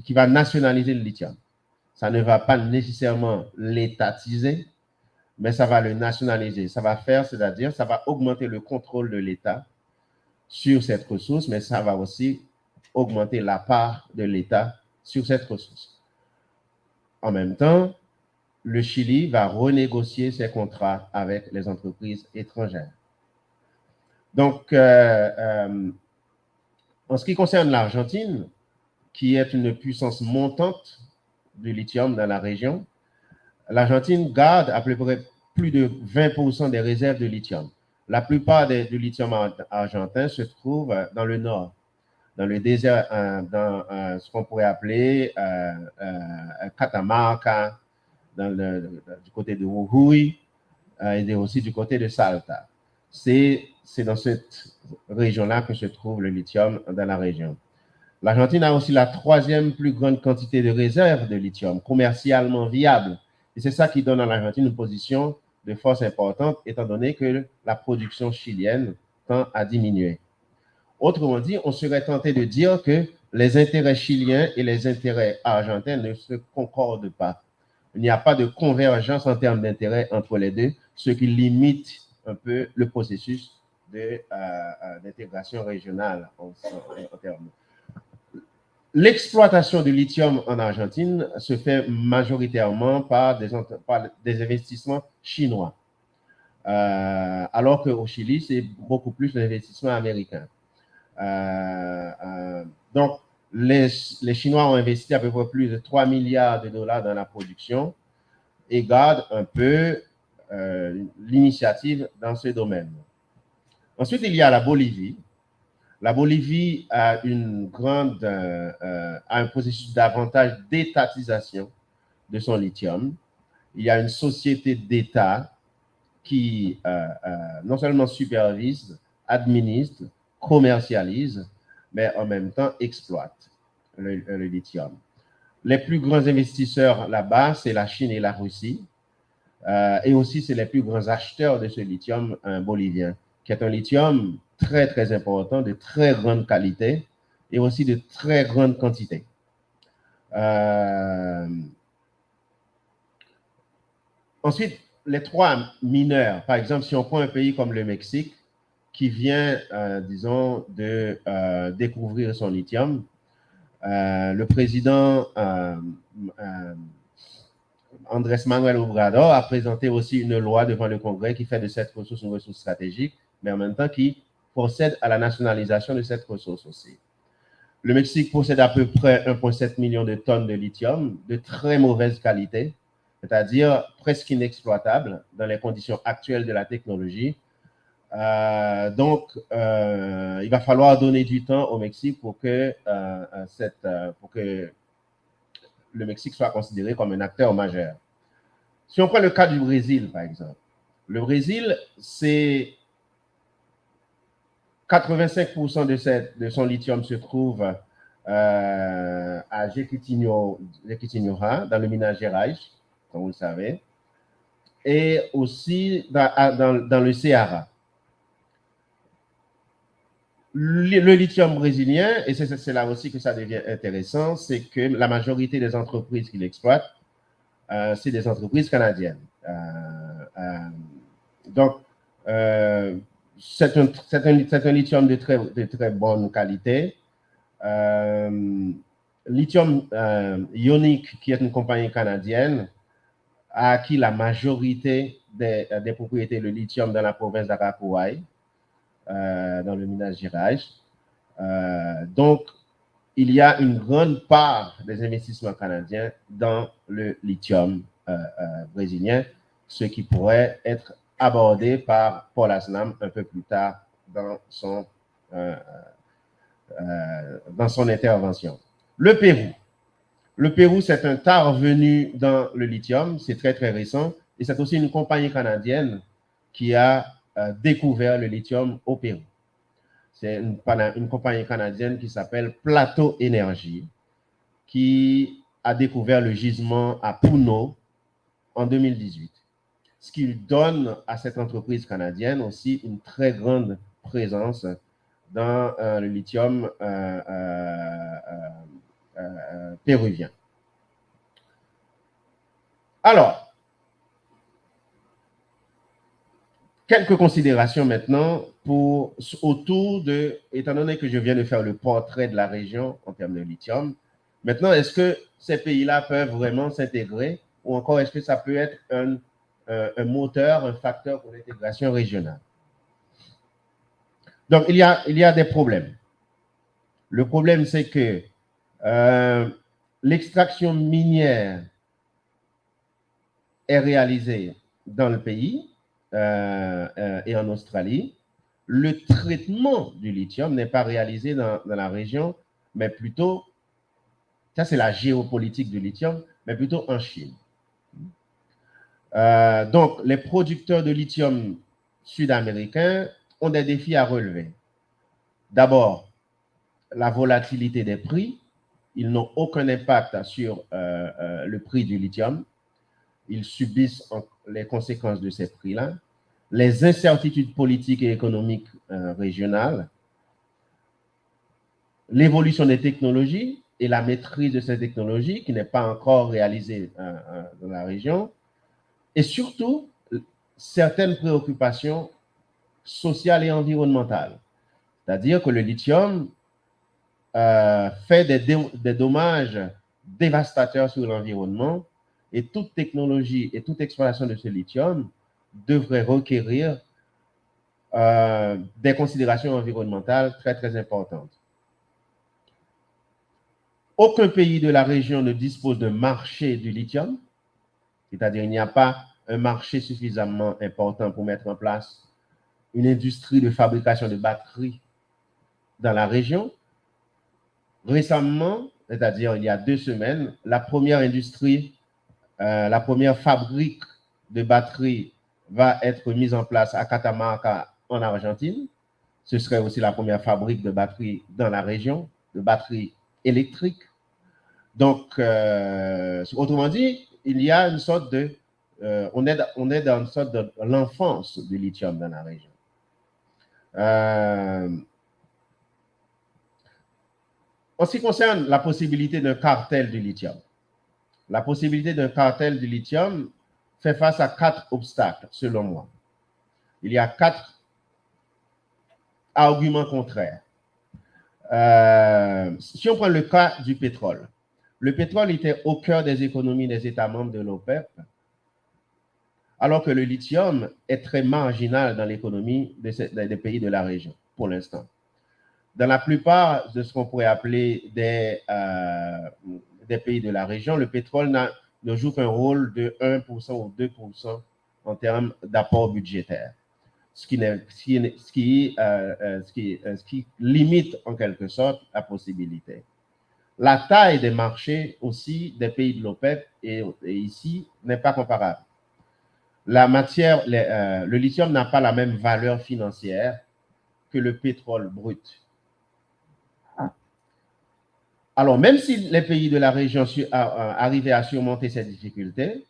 qui va nationaliser le lithium. Ça ne va pas nécessairement l'étatiser, mais ça va le nationaliser. Ça va faire, c'est-à-dire, ça va augmenter le contrôle de l'État sur cette ressource, mais ça va aussi augmenter la part de l'État sur cette ressource. En même temps, le Chili va renégocier ses contrats avec les entreprises étrangères. Donc, en ce qui concerne l'Argentine, qui est une puissance montante du lithium dans la région, l'Argentine garde à peu près plus de 20% des réserves de lithium. La plupart du lithium argentin se trouve dans le nord, dans le désert, dans ce qu'on pourrait appeler Catamarca, du côté de Jujuy et aussi du côté de Salta. C'est dans cette région-là que se trouve le lithium dans la région. L'Argentine a aussi la 3e plus grande quantité de réserves de lithium commercialement viables. Et c'est ça qui donne à l'Argentine une position de force importante, étant donné que la production chilienne tend à diminuer. Autrement dit, on serait tenté de dire que les intérêts chiliens et les intérêts argentins ne se concordent pas. Il n'y a pas de convergence en termes d'intérêts entre les deux, ce qui limite un peu le processus d'intégration régionale en termes. L'exploitation du lithium en Argentine se fait majoritairement par des investissements chinois, alors qu'au Chili, c'est beaucoup plus l'investissement américain. Donc, les Chinois ont investi à peu près plus de 3 milliards de dollars dans la production et gardent un peu l'initiative dans ce domaine. Ensuite, il y a la Bolivie. La Bolivie a un processus davantage d'étatisation de son lithium. Il y a une société d'État qui non seulement supervise, administre, commercialise, mais en même temps exploite le lithium. Les plus grands investisseurs là-bas, c'est la Chine et la Russie. Et aussi, c'est les plus grands acheteurs de ce lithium bolivien, qui est un lithium très, très important, de très grande qualité et aussi de très grande quantité. Ensuite, les trois mineurs, par exemple, si on prend un pays comme le Mexique, qui vient, disons, de découvrir son lithium, le président Andrés Manuel Obrador a présenté aussi une loi devant le Congrès qui fait de cette ressource une ressource stratégique, mais en même temps qui procède à la nationalisation de cette ressource aussi. Le Mexique possède à peu près 1,7 million de tonnes de lithium de très mauvaise qualité, c'est-à-dire presque inexploitable dans les conditions actuelles de la technologie. Donc, il va falloir donner du temps au Mexique pour que le Mexique soit considéré comme un acteur majeur. Si on prend le cas du Brésil, par exemple, le Brésil, c'est 85% de son lithium se trouve à Jequitinhonha, dans le Minas Gerais, comme vous le savez, et aussi dans le Ceará. Le lithium brésilien, et c'est là aussi que ça devient intéressant, c'est que la majorité des entreprises qui l'exploitent, c'est des entreprises canadiennes. Donc, c'est un lithium de très bonne qualité. Lithium Ionic, qui est une compagnie canadienne, a acquis la majorité des propriétés de lithium dans la province d'Arapuaï, dans le Minas Gerais. Donc, il y a une grande part des investissements canadiens dans le lithium brésilien, ce qui pourrait être abordé par Paul Haslam un peu plus tard dans son intervention. Le Pérou, c'est un tard venu dans le lithium, c'est très très récent, et c'est aussi une compagnie canadienne qui a découvert le lithium au Pérou. C'est une compagnie canadienne qui s'appelle Plateau Énergie, qui a découvert le gisement à Puno en 2018. Ce qui donne à cette entreprise canadienne aussi une très grande présence dans le lithium péruvien. Alors, quelques considérations maintenant autour de, étant donné que je viens de faire le portrait de la région en termes de lithium, maintenant, est-ce que ces pays-là peuvent vraiment s'intégrer ou encore est-ce que ça peut être un moteur, un facteur pour l'intégration régionale? Donc, il y a des problèmes. Le problème, c'est que l'extraction minière est réalisée dans le pays et en Australie. Le traitement du lithium n'est pas réalisé dans la région, mais plutôt, ça c'est la géopolitique du lithium, mais plutôt en Chine. Donc, les producteurs de lithium sud-américains ont des défis à relever. D'abord, la volatilité des prix. Ils n'ont aucun impact sur le prix du lithium. Ils subissent les conséquences de ces prix-là. Les incertitudes politiques et économiques régionales. l'évolution des technologies et la maîtrise de ces technologies qui n'est pas encore réalisée dans la région, et surtout certaines préoccupations sociales et environnementales. C'est-à-dire que le lithium fait des dommages dévastateurs sur l'environnement, et toute technologie et toute exploitation de ce lithium devrait requérir des considérations environnementales très, très importantes. Aucun pays de la région ne dispose de marché du lithium, c'est-à-dire il n'y a pas un marché suffisamment important pour mettre en place une industrie de fabrication de batteries dans la région. Récemment, c'est-à-dire il y a 2 semaines, la première industrie, la première fabrique de batteries va être mise en place à Catamarca en Argentine. Ce serait aussi la première fabrique de batteries dans la région, de batteries électriques. Donc, autrement dit, il y a une sorte de... on est dans une sorte de l'enfance du lithium dans la région. En ce qui concerne la possibilité d'un cartel du lithium, la possibilité d'un cartel du lithium fait face à 4 obstacles, selon moi. Il y a 4 arguments contraires. Si on prend le cas du pétrole, le pétrole était au cœur des économies des États membres de l'OPEP, alors que le lithium est très marginal dans l'économie des pays de la région, pour l'instant. Dans la plupart de ce qu'on pourrait appeler des pays de la région, le pétrole ne joue qu'un rôle de 1% ou 2% en termes d'apport budgétaire, ce qui limite en quelque sorte la possibilité. La taille des marchés aussi des pays de l'OPEP et ici n'est pas comparable. Le lithium n'a pas la même valeur financière que le pétrole brut. Alors, même si les pays de la région arrivaient à surmonter ces difficultés,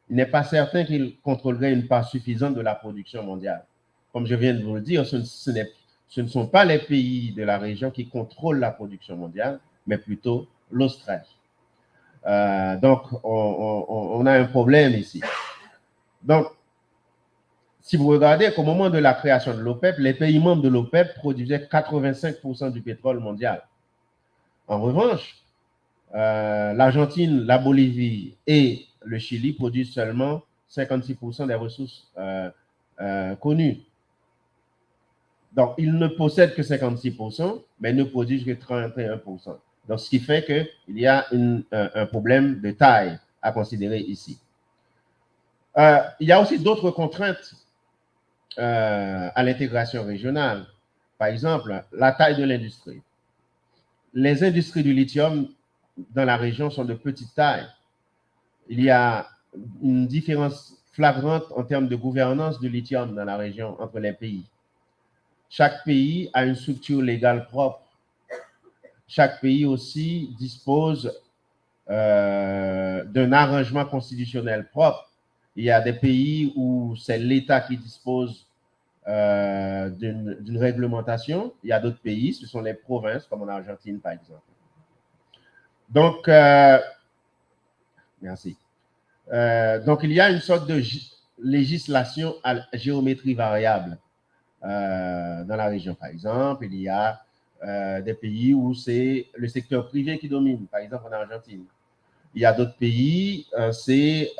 il n'est pas certain qu'ils contrôleraient une part suffisante de la production mondiale. Comme je viens de vous le dire, ce ne sont pas les pays de la région qui contrôlent la production mondiale, mais plutôt l'Australie. Donc, on a un problème ici. Donc, si vous regardez qu'au moment de la création de l'OPEP, les pays membres de l'OPEP produisaient 85% du pétrole mondial. En revanche, l'Argentine, la Bolivie et le Chili produisent seulement 56% des ressources connues. Donc, ils ne possèdent que 56%, mais ne produisent que 31%. Donc, ce qui fait qu'il y a un problème de taille à considérer ici. Il y a aussi d'autres contraintes à l'intégration régionale. Par exemple, la taille de l'industrie. Les industries du lithium dans la région sont de petite taille. Il y a une différence flagrante en termes de gouvernance du lithium dans la région entre les pays. Chaque pays a une structure légale propre. Chaque pays aussi dispose d'un arrangement constitutionnel propre. Il y a des pays où c'est l'État qui dispose d'une réglementation. Il y a d'autres pays, ce sont les provinces, comme en Argentine, par exemple. Donc, merci. Donc, il y a une sorte de législation à géométrie variable dans la région. Par exemple, il y a des pays où c'est le secteur privé qui domine, par exemple en Argentine. Il y a d'autres pays, c'est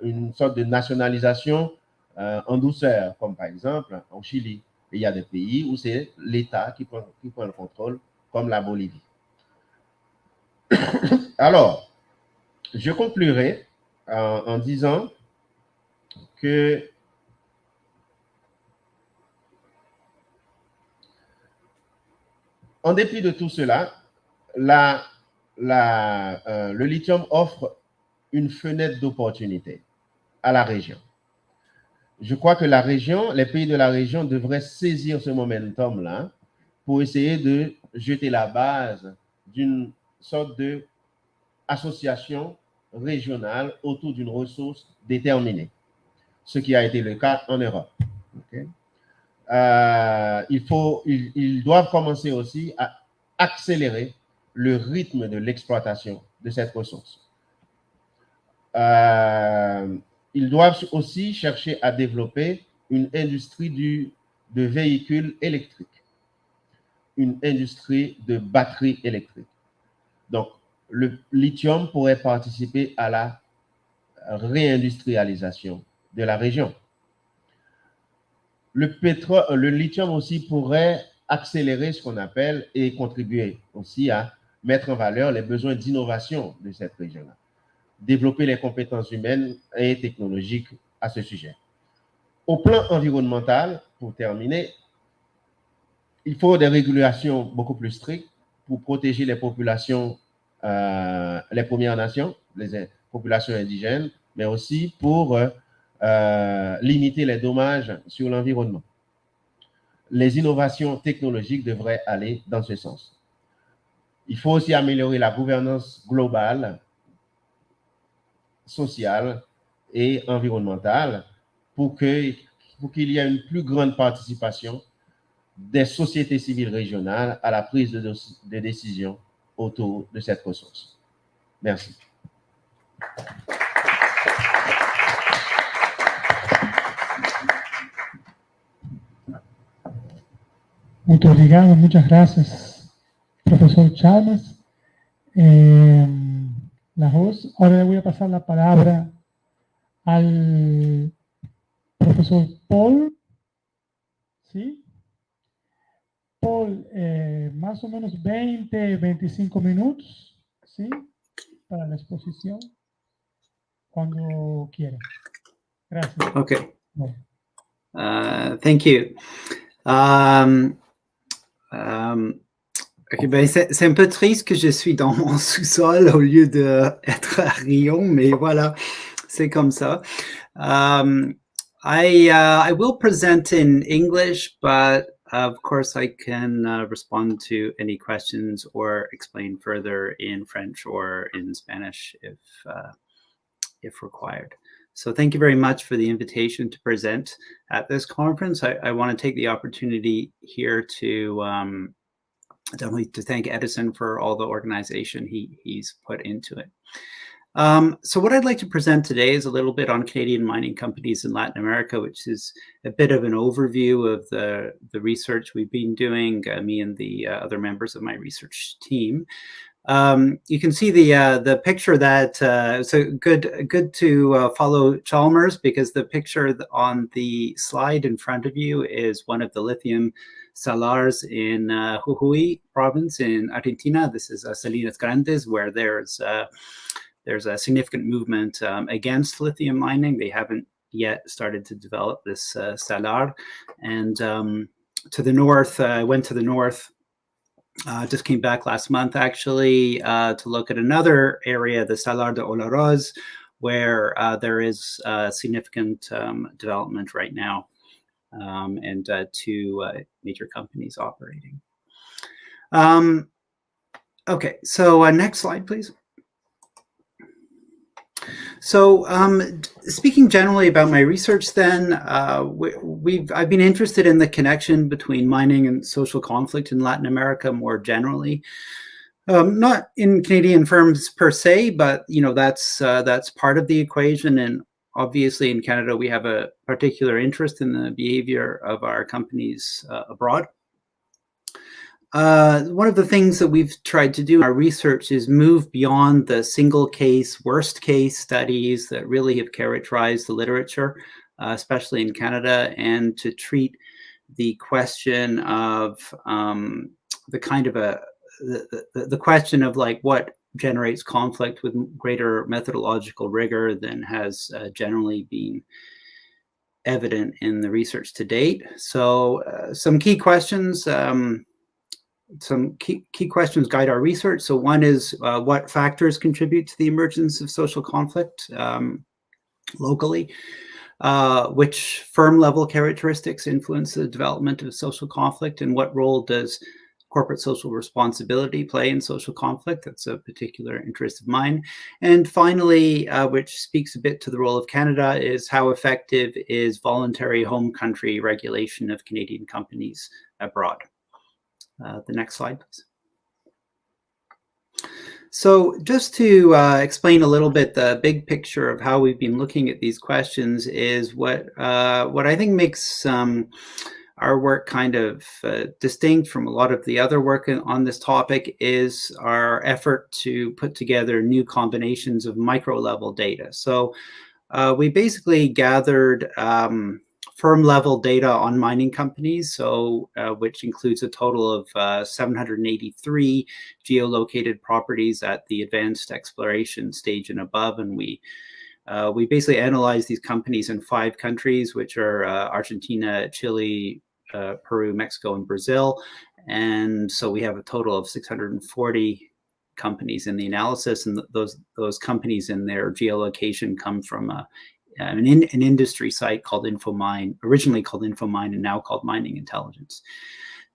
une sorte de nationalisation en douceur, comme par exemple en Chili. Et il y a des pays où c'est l'État qui prend le contrôle, comme la Bolivie. Alors, je conclurai en disant que en dépit de tout cela, le lithium offre une fenêtre d'opportunité à la région. Je crois que la région, les pays de la région devraient saisir ce momentum-là pour essayer de jeter la base d'une sorte d'association régionale autour d'une ressource déterminée, ce qui a été le cas en Europe. Okay? Ils doivent commencer aussi accélérer le rythme de l'exploitation de cette ressource. Ils doivent aussi chercher à développer une industrie de véhicules électriques, une industrie de batteries électriques. Donc, le lithium pourrait participer à la réindustrialisation de la région. Le lithium aussi pourrait accélérer ce qu'on appelle et contribuer aussi à mettre en valeur les besoins d'innovation de cette région-là, développer les compétences humaines et technologiques à ce sujet. Au plan environnemental, pour terminer, il faut des régulations beaucoup plus strictes pour protéger les populations, les Premières Nations, les populations indigènes, mais aussi pour limiter les dommages sur l'environnement. Les innovations technologiques devraient aller dans ce sens. Il faut aussi améliorer la gouvernance globale, sociale et environnementale pour qu'il y ait une plus grande participation des sociétés civiles régionales à la prise de décision autour de cette ressource. Merci. Muito obrigado, muchas gracias, profesor Chalmers la Rose. Ahora le voy a pasar la palabra al profesor Paul. ¿Sí? Paul, más o menos 20, 25 minutos, ¿sí? Para la exposición, cuando quiera. Gracias. Okay. Bueno. Thank you. Okay, ben c'est un peu triste que je suis dans mon sous-sol au lieu d'être à Rion, mais voilà, c'est comme ça. I will present in English, but of course I can respond to any questions or explain further in French or in Spanish if required. So thank you very much for the invitation to present at this conference. I want to take the opportunity here to definitely to thank Edison for all the organization he's put into it. So what I'd like to present today is a little bit on Canadian mining companies in Latin America, which is a bit of an overview of the research we've been doing, me and the other members of my research team. You can see the picture that so good to follow Chalmers, because the picture on the slide in front of you is one of the lithium salars in Jujuy province in Argentina. This is Salinas Grandes, where there's a significant movement against lithium mining. They haven't yet started to develop this salar. And to the north, I went to the north, just came back last month actually to look at another area, the Salar de Olaroz, where there is significant development right now, and two major companies operating. Okay, so next slide, please. So speaking generally about my research then, I've been interested in the connection between mining and social conflict in Latin America more generally. Not in Canadian firms per se, but that's part of the equation. And obviously in Canada, we have a particular interest in the behavior of our companies abroad. One of the things that we've tried to do in our research is move beyond the single case, worst case studies that really have characterized the literature, especially in Canada, and to treat the question of the kind of the question of like what generates conflict with greater methodological rigor than has generally been evident in the research to date. So some key questions. Some key questions guide our research. So one is what factors contribute to the emergence of social conflict locally? Which firm level characteristics influence the development of social conflict? And what role does corporate social responsibility play in social conflict? That's a particular interest of mine. And finally, which speaks a bit to the role of Canada, is how effective is voluntary home country regulation of Canadian companies abroad? The next slide, please. So just to explain a little bit the big picture of how we've been looking at these questions is what I think makes our work kind of distinct from a lot of the other work on this topic is our effort to put together new combinations of micro-level data. So we basically gathered firm-level data on mining companies, so which includes a total of 783 geolocated properties at the advanced exploration stage and above, and we basically analyzed these companies in 5 countries, which are Argentina, Chile, Peru, Mexico, and Brazil. And so we have a total of 640 companies in the analysis, and those companies in their geolocation come from an industry site called InfoMine, originally called InfoMine and now called Mining Intelligence.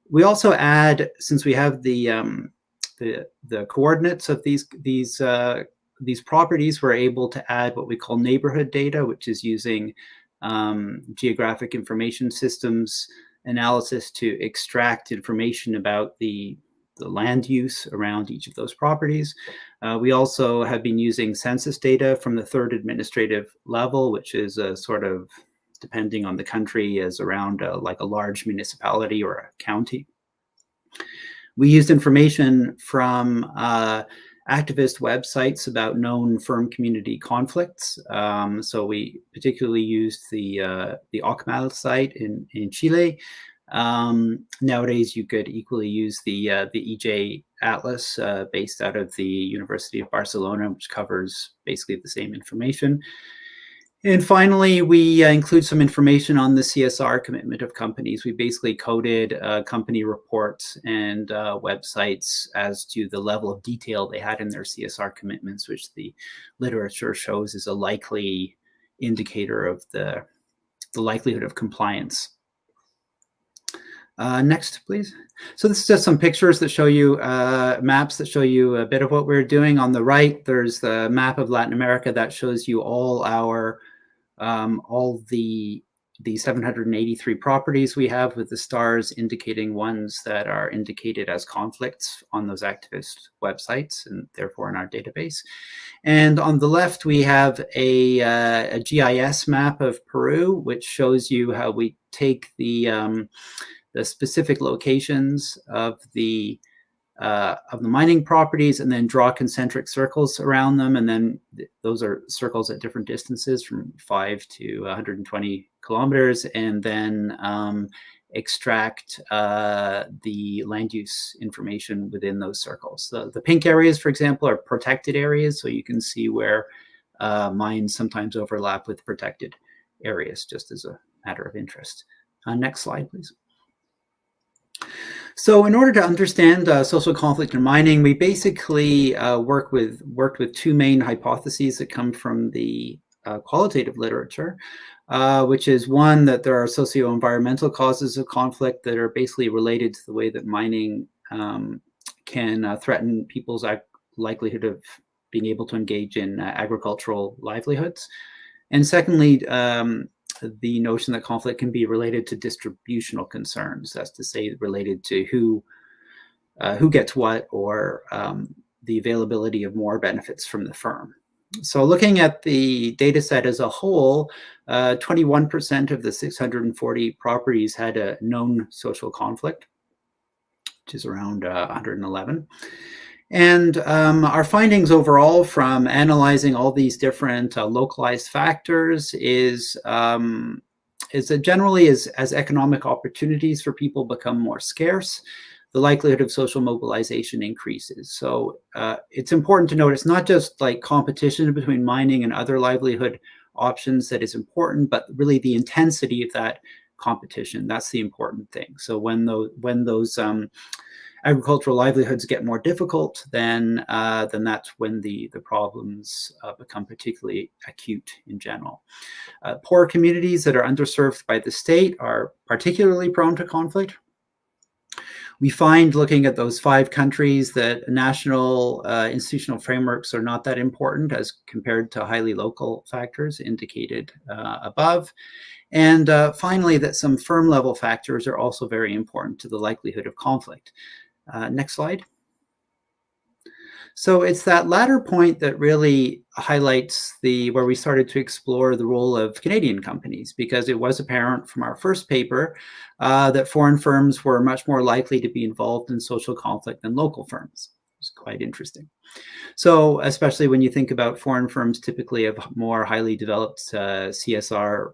We also add, since we have the coordinates of these properties, we're able to add what we call neighborhood data, which is using geographic information systems analysis to extract information about the land use around each of those properties. We also have been using census data from the 3rd administrative level, which is a sort of, depending on the country, is around like a large municipality or a county. We used information from activist websites about known firm community conflicts. So we particularly used the OCMAL site in Chile. Nowadays, you could equally use the EJ Atlas based out of the University of Barcelona, which covers basically the same information. And finally, we include some information on the CSR commitment of companies. We basically coded company reports and websites as to the level of detail they had in their CSR commitments, which the literature shows is a likely indicator of the likelihood of compliance. Next, please. So this is just some pictures that show you maps that show you a bit of what we're doing. On the right, there's the map of Latin America that shows you all our all the 783 properties we have, with the stars indicating ones that are indicated as conflicts on those activist websites and therefore in our database. And on the left, we have a GIS map of Peru, which shows you how we take the specific locations of the mining properties and then draw concentric circles around them. And then those are circles at different distances from 5 to 120 kilometers, and then extract the land use information within those circles. The pink areas, for example, are protected areas. So you can see where mines sometimes overlap with protected areas, just as a matter of interest. Next slide, please. So in order to understand social conflict in mining, we basically worked with 2 main hypotheses that come from the qualitative literature, which is one, that there are socio-environmental causes of conflict that are basically related to the way that mining can threaten people's likelihood of being able to engage in agricultural livelihoods. And secondly, the notion that conflict can be related to distributional concerns, that's to say related to who gets what, or the availability of more benefits from the firm. So looking at the data set as a whole, 21% of the 640 properties had a known social conflict, which is around 111. And our findings overall from analyzing all these different localized factors is that generally as economic opportunities for people become more scarce, the likelihood of social mobilization increases. So it's important to note it's not just like competition between mining and other livelihood options that is important, but really the intensity of that competition. That's the important thing. So when those agricultural livelihoods get more difficult, then that's when the problems become particularly acute in general. Poor communities that are underserved by the state are particularly prone to conflict. We find, looking at those 5 countries, that national institutional frameworks are not that important as compared to highly local factors indicated above. And finally, that some firm level factors are also very important to the likelihood of conflict. Next slide. So it's that latter point that really highlights where we started to explore the role of Canadian companies, because it was apparent from our first paper that foreign firms were much more likely to be involved in social conflict than local firms. It's quite interesting. So especially when you think about foreign firms typically have more highly developed CSR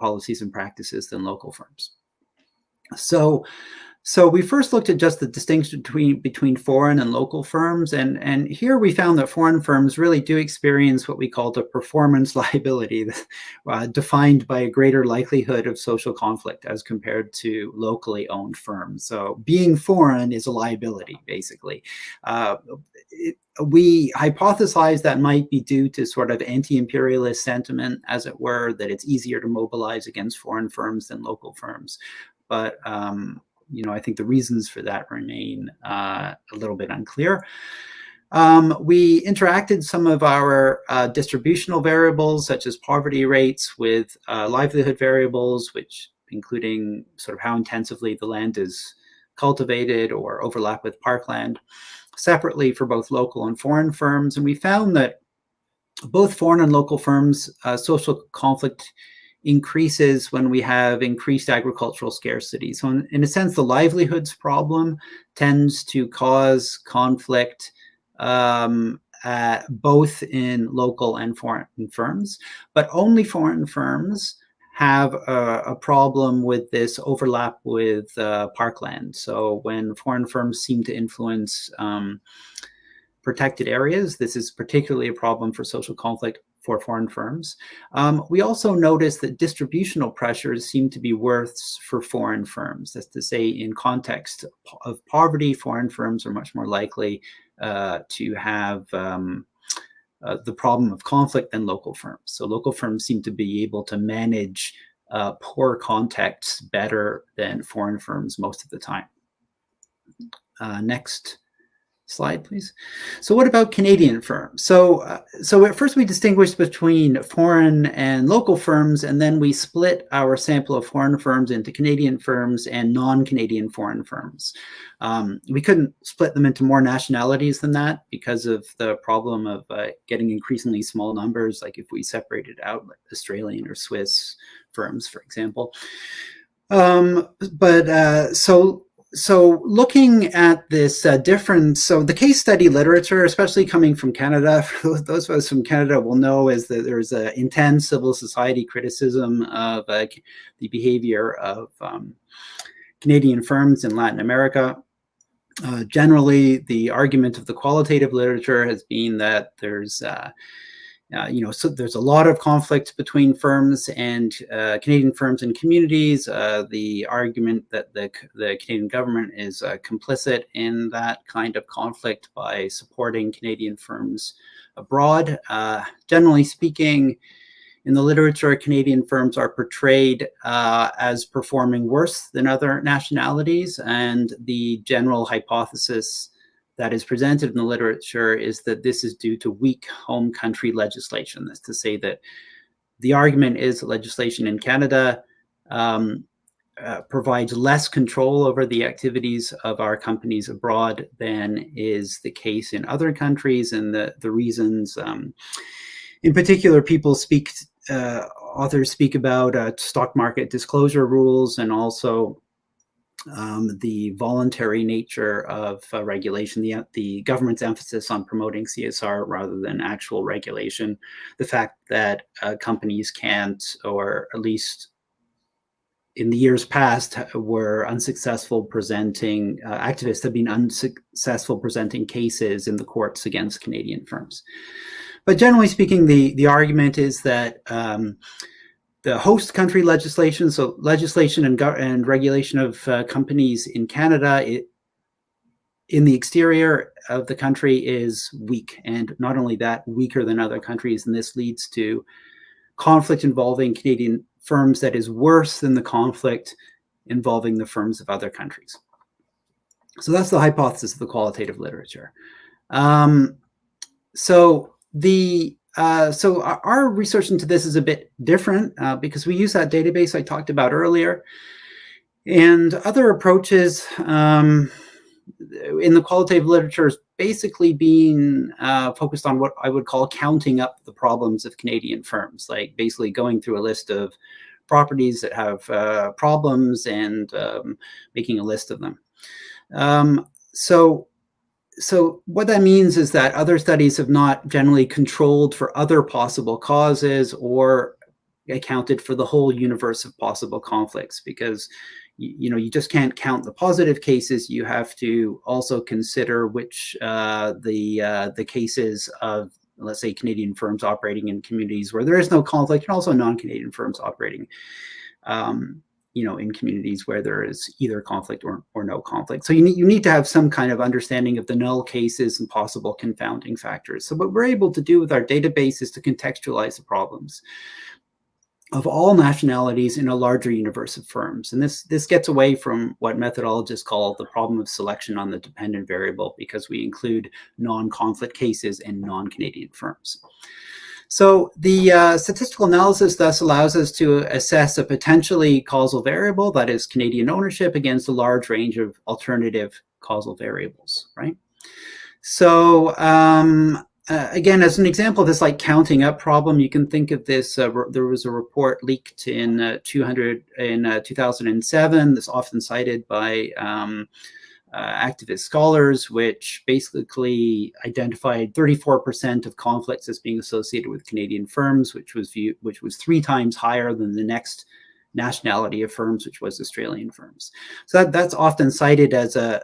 policies and practices than local firms. So we first looked at just the distinction between foreign and local firms, and here we found that foreign firms really do experience what we called a performance liability, defined by a greater likelihood of social conflict as compared to locally owned firms. So being foreign is a liability, basically. We hypothesized that might be due to sort of anti-imperialist sentiment, as it were, that it's easier to mobilize against foreign firms than local firms. But I think the reasons for that remain a little bit unclear. We interacted some of our distributional variables, such as poverty rates, with livelihood variables, which including sort of how intensively the land is cultivated or overlap with parkland, separately for both local and foreign firms. And we found that both foreign and local firms, social conflict increases when we have increased agricultural scarcity. So in a sense, the livelihoods problem tends to cause conflict both in local and foreign firms, but only foreign firms have a problem with this overlap with parkland. So when foreign firms seem to influence protected areas, this is particularly a problem for social conflict for foreign firms. We also noticed that distributional pressures seem to be worse for foreign firms. That's to say, in context of poverty, foreign firms are much more likely to have the problem of conflict than local firms. So local firms seem to be able to manage poor contexts better than foreign firms most of the time. Next slide, please. So what about Canadian firms? So at first we distinguished between foreign and local firms, and then we split our sample of foreign firms into Canadian firms and non-Canadian foreign firms. We couldn't split them into more nationalities than that because of the problem of getting increasingly small numbers, like if we separated out like Australian or Swiss firms, for example. So looking at this difference, so the case study literature, especially coming from Canada, for those of us from Canada will know is that there's an intense civil society criticism of the behavior of Canadian firms in Latin America. Generally, the argument of the qualitative literature has been that there's so there's a lot of conflict between firms and Canadian firms and communities. The argument that the Canadian government is complicit in that kind of conflict by supporting Canadian firms abroad. Generally speaking, in the literature, Canadian firms are portrayed as performing worse than other nationalities, and the general hypothesis that is presented in the literature is that this is due to weak home country legislation. That's to say that the argument is that legislation in Canada provides less control over the activities of our companies abroad than is the case in other countries. And the reasons, in particular, authors speak about stock market disclosure rules and also the voluntary nature of regulation, the government's emphasis on promoting CSR rather than actual regulation, the fact that companies can't, or at least in the years past, were unsuccessful presenting, activists have been unsuccessful presenting cases in the courts against Canadian firms. But generally speaking, the argument is that the host country legislation, so legislation and regulation of companies in Canada, in the exterior of the country is weak. And not only that, weaker than other countries. And this leads to conflict involving Canadian firms that is worse than the conflict involving the firms of other countries. So that's the hypothesis of the qualitative literature. So our research into this is a bit different because we use that database I talked about earlier. And other approaches in the qualitative literature is basically being focused on what I would call counting up the problems of Canadian firms, like basically going through a list of properties that have problems and making a list of them. So what that means is that other studies have not generally controlled for other possible causes or accounted for the whole universe of possible conflicts, because you just can't count the positive cases. You have to also consider which the cases of, let's say, Canadian firms operating in communities where there is no conflict, and also non-Canadian firms operating in communities where there is either conflict or no conflict. So you need to have some kind of understanding of the null cases and possible confounding factors. So what we're able to do with our database is to contextualize the problems of all nationalities in a larger universe of firms. And this gets away from what methodologists call the problem of selection on the dependent variable, because we include non-conflict cases and non-Canadian firms. So the statistical analysis thus allows us to assess a potentially causal variable, that is Canadian ownership, against a large range of alternative causal variables, right? So again, as an example of this like counting up problem, you can think of this. There was a report leaked in 2007, that's often cited by activist scholars, which basically identified 34% of conflicts as being associated with Canadian firms, which was 3 times higher than the next nationality of firms, which was Australian firms. So that's often cited as a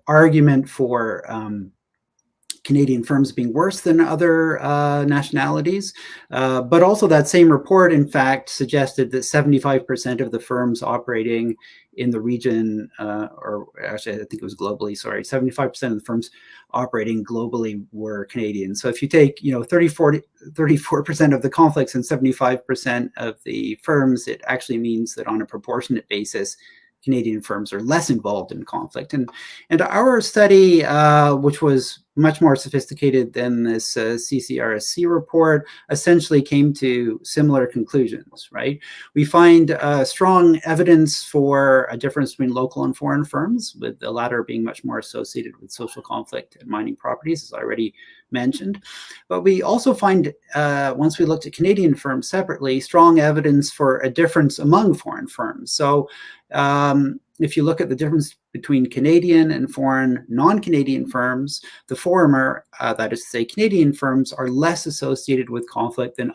argument for Canadian firms being worse than other nationalities. But also that same report, in fact, suggested that 75% of the firms operating in the region, or actually I think it was globally, sorry, 75% of the firms operating globally were Canadian. So if you take 34% of the conflicts and 75% of the firms, it actually means that on a proportionate basis, Canadian firms are less involved in conflict. And our study, which was much more sophisticated than this CCRSC report, essentially came to similar conclusions, right? We find strong evidence for a difference between local and foreign firms, with the latter being much more associated with social conflict and mining properties, as I already mentioned. But we also find, once we looked at Canadian firms separately, strong evidence for a difference among foreign firms. So if you look at the difference between Canadian and foreign non-Canadian firms, the former, that is to say Canadian firms, are less associated with conflict than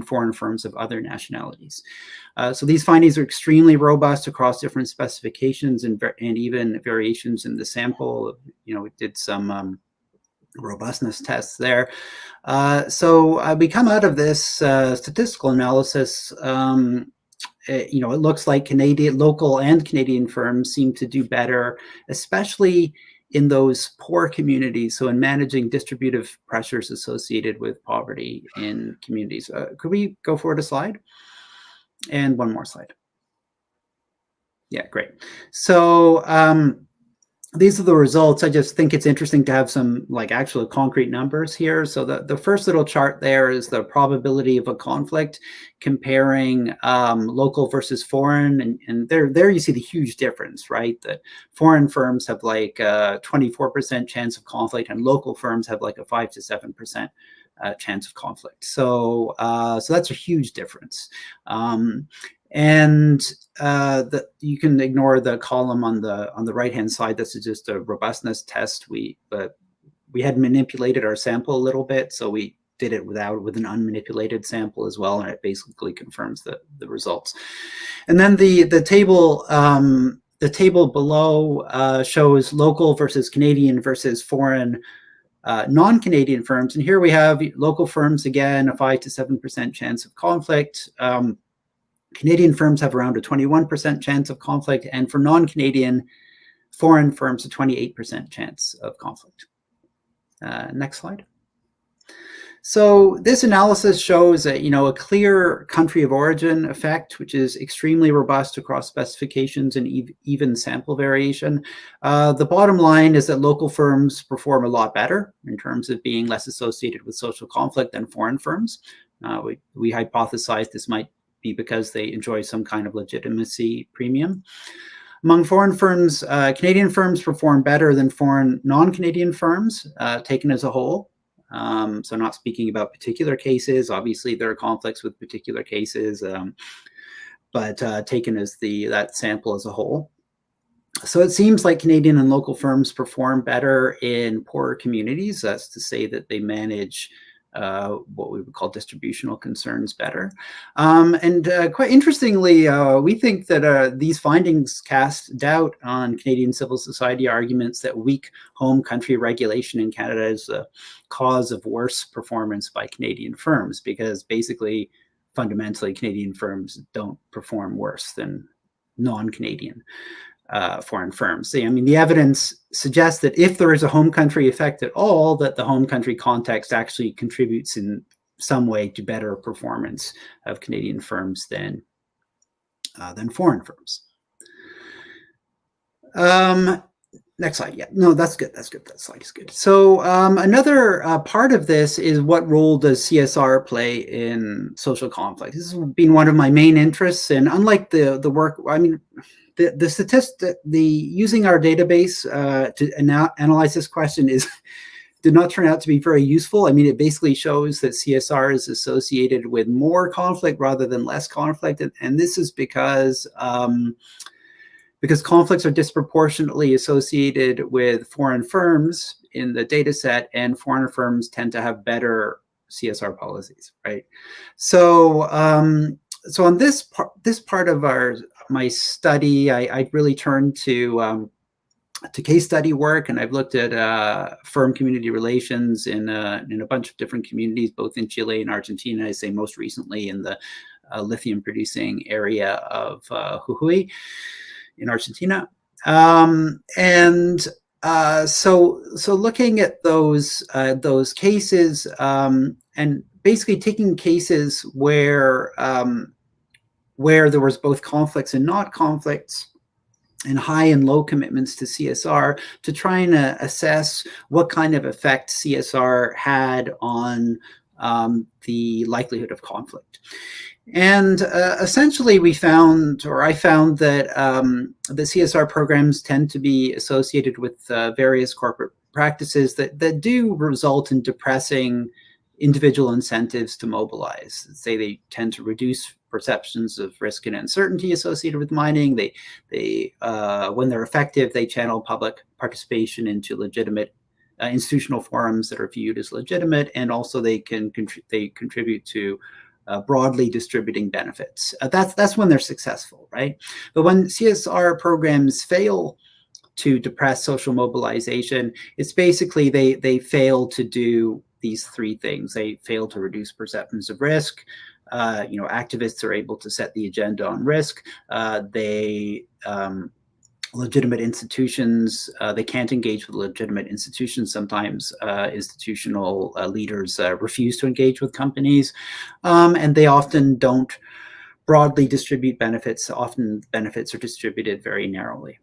foreign firms of other nationalities. So these findings are extremely robust across different specifications and even variations in the sample. We did some robustness tests there. So we come out of this statistical analysis. It looks like local and Canadian firms seem to do better, especially in those poor communities. So in managing distributive pressures associated with poverty in communities. Could we go forward a slide? And one more slide. Yeah, great. So these are the results. I just think it's interesting to have some actual concrete numbers here. So the first little chart there is the probability of a conflict comparing local versus foreign. And there you see the huge difference, right? That foreign firms have 24% chance of conflict, and local firms have a 5 to 7% chance of conflict. So that's a huge difference. And you can ignore the column on the right-hand side. This is just a robustness test. We had manipulated our sample a little bit, so we did it with an unmanipulated sample as well, and it basically confirms the results. And then the table below shows local versus Canadian versus foreign non-Canadian firms. And here we have local firms, again, a 5 to 7% chance of conflict. Canadian firms have around a 21% chance of conflict, and for non-Canadian foreign firms, a 28% chance of conflict. Next slide. So this analysis shows a clear country of origin effect, which is extremely robust across specifications and even sample variation. The bottom line is that local firms perform a lot better in terms of being less associated with social conflict than foreign firms. We hypothesized this might be because they enjoy some kind of legitimacy premium. Among foreign firms, Canadian firms perform better than foreign non-Canadian firms, taken as a whole. So not speaking about particular cases. Obviously, there are conflicts with particular cases, but taken as that sample as a whole. So it seems like Canadian and local firms perform better in poorer communities. That's to say that they manage what we would call distributional concerns better. Quite interestingly, we think that these findings cast doubt on Canadian civil society arguments that weak home country regulation in Canada is a cause of worse performance by Canadian firms, because basically, fundamentally, Canadian firms don't perform worse than non-Canadian foreign firms. I mean, the evidence suggests that if there is a home country effect at all, that the home country context actually contributes in some way to better performance of Canadian firms than foreign firms. Next slide. Yeah, no, that's good. That's good. That slide is good. So another part of this is what role does CSR play in social conflict? This has been one of my main interests, and unlike the work, I mean, the statistic, using our database to analyze this question did not turn out to be very useful. I mean, it basically shows that CSR is associated with more conflict rather than less conflict, and this is because conflicts are disproportionately associated with foreign firms in the data set, and foreign firms tend to have better CSR policies, right? So, so on this part of my study, I really turned to case study work, and I've looked at firm community relations in a bunch of different communities, both in Chile and Argentina. I say most recently in the lithium producing area of Jujuy in Argentina. So looking at those cases, and basically taking cases where there was both conflicts and not conflicts, and high and low commitments to CSR, to try and assess what kind of effect CSR had on the likelihood of conflict. And essentially I found that the CSR programs tend to be associated with various corporate practices that do result in depressing individual incentives to mobilize. Say they tend to reduce perceptions of risk and uncertainty associated with mining. They when they're effective, they channel public participation into legitimate institutional forums that are viewed as legitimate, and also they contribute to broadly distributing benefits. That's when they're successful, right? But when CSR programs fail to depress social mobilization, it's basically they fail to do these three things. They fail to reduce perceptions of risk. Activists are able to set the agenda on risk. Legitimate institutions, they can't engage with legitimate institutions. Sometimes institutional leaders refuse to engage with companies, and they often don't broadly distribute benefits. Often benefits are distributed very narrowly.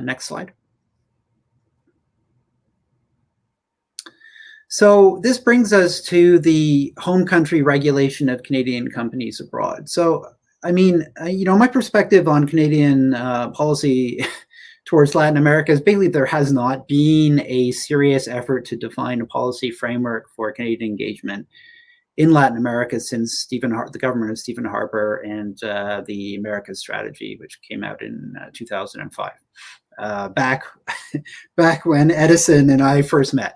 Next slide. So this brings us to the home country regulation of Canadian companies abroad. So, I mean, my perspective on Canadian policy towards Latin America is basically there has not been a serious effort to define a policy framework for Canadian engagement in Latin America since the government of Stephen Harper and the Americas Strategy, which came out in 2005, back when Edison and I first met.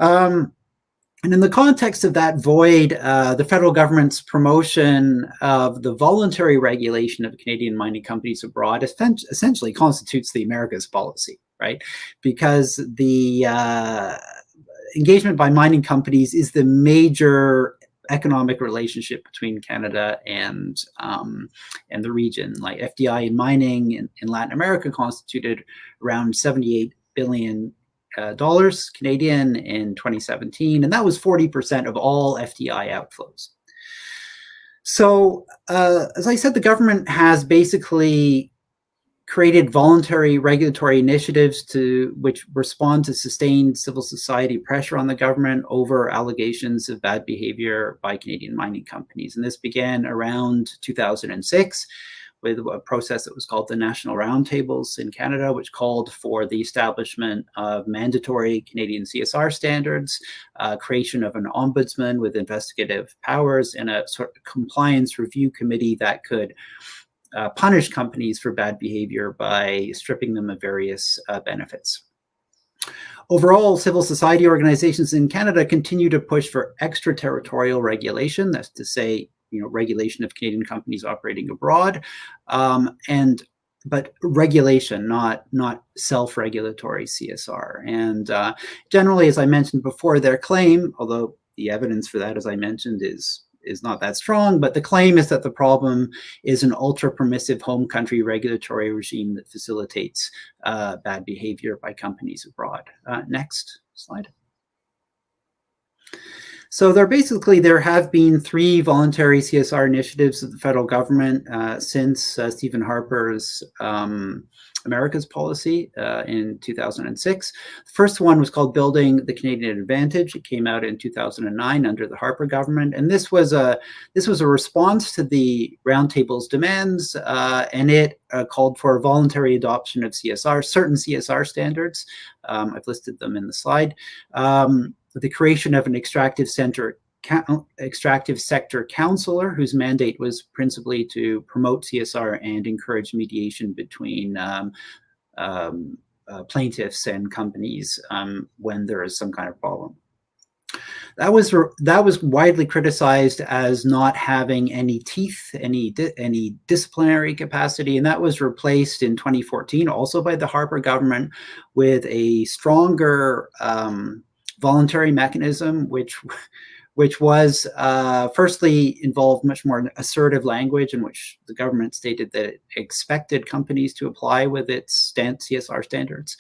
And in the context of that void, the federal government's promotion of the voluntary regulation of Canadian mining companies abroad essentially constitutes the Americas policy, right? Because the engagement by mining companies is the major economic relationship between Canada and the region. Like FDI in mining in Latin America constituted around $78 billion Canadian in 2017, and that was 40% of all FDI outflows. So, as I said, the government has basically created voluntary regulatory initiatives which respond to sustained civil society pressure on the government over allegations of bad behavior by Canadian mining companies. And this began around 2006 with a process that was called the National Roundtables in Canada, which called for the establishment of mandatory Canadian CSR standards, creation of an ombudsman with investigative powers, and a sort of compliance review committee that could punish companies for bad behavior by stripping them of various benefits. Overall, civil society organizations in Canada continue to push for extraterritorial regulation. That's to say, regulation of Canadian companies operating abroad, but regulation, not self-regulatory CSR. And generally, as I mentioned before, their claim, although the evidence for that, as I mentioned, is not that strong, but the claim is that the problem is an ultra-permissive home country regulatory regime that facilitates bad behavior by companies abroad. Next slide. So there have been 3 voluntary CSR initiatives of the federal government since Stephen Harper's America's Policy in 2006. The first one was called Building the Canadian Advantage. It came out in 2009 under the Harper government, and this was a response to the Roundtable's demands, and it called for a voluntary adoption of certain CSR standards. I've listed them in the slide. The creation of an extractive sector counselor whose mandate was principally to promote CSR and encourage mediation between plaintiffs and companies when there is some kind of problem. That was widely criticized as not having any teeth, any disciplinary capacity, and that was replaced in 2014 also by the Harper government with a stronger voluntary mechanism, which was firstly involved much more assertive language in which the government stated that it expected companies to apply with its CSR standards.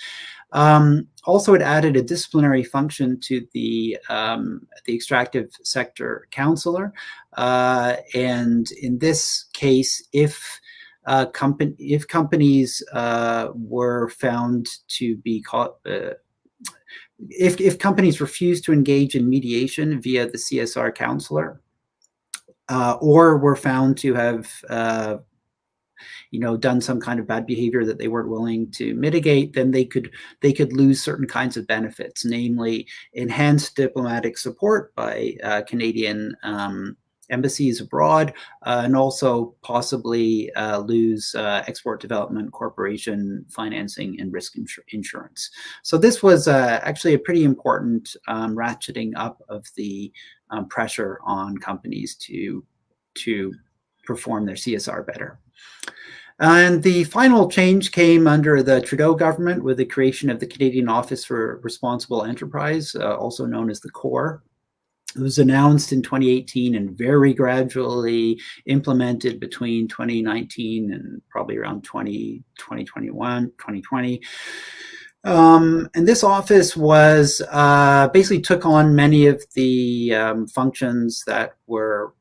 Also, it added a disciplinary function to the extractive sector counselor, and in this case, if companies were found to be caught. If companies refuse to engage in mediation via the CSR counselor, or were found to have, done some kind of bad behavior that they weren't willing to mitigate, then they could lose certain kinds of benefits, namely enhanced diplomatic support by Canadian embassies abroad, and also possibly lose export development corporation financing and risk insurance. So this was actually a pretty important ratcheting up of the pressure on companies to perform their CSR better. And the final change came under the Trudeau government with the creation of the Canadian Office for Responsible Enterprise, also known as the CORE. It was announced in 2018 and very gradually implemented between 2019 and probably around 2020. And this office was basically took on many of the functions that were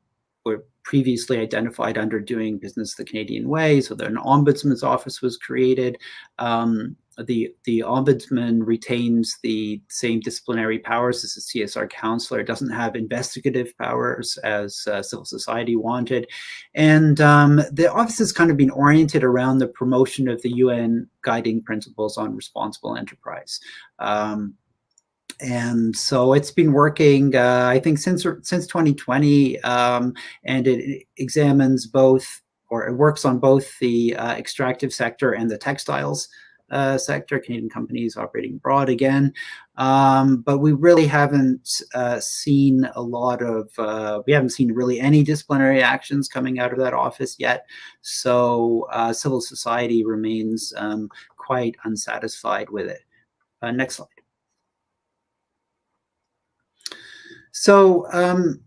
previously identified under doing business the Canadian way. So an ombudsman's office was created. The ombudsman retains the same disciplinary powers as a CSR counselor. It doesn't have investigative powers as civil society wanted. And the office has kind of been oriented around the promotion of the UN guiding principles on responsible enterprise. And so it's been working, I think, since 2020, and it examines both, or it works on both the extractive sector and the textiles sector, Canadian companies operating abroad again. But we really haven't seen we haven't seen really any disciplinary actions coming out of that office yet. So civil society remains quite unsatisfied with it. Next slide. So I'm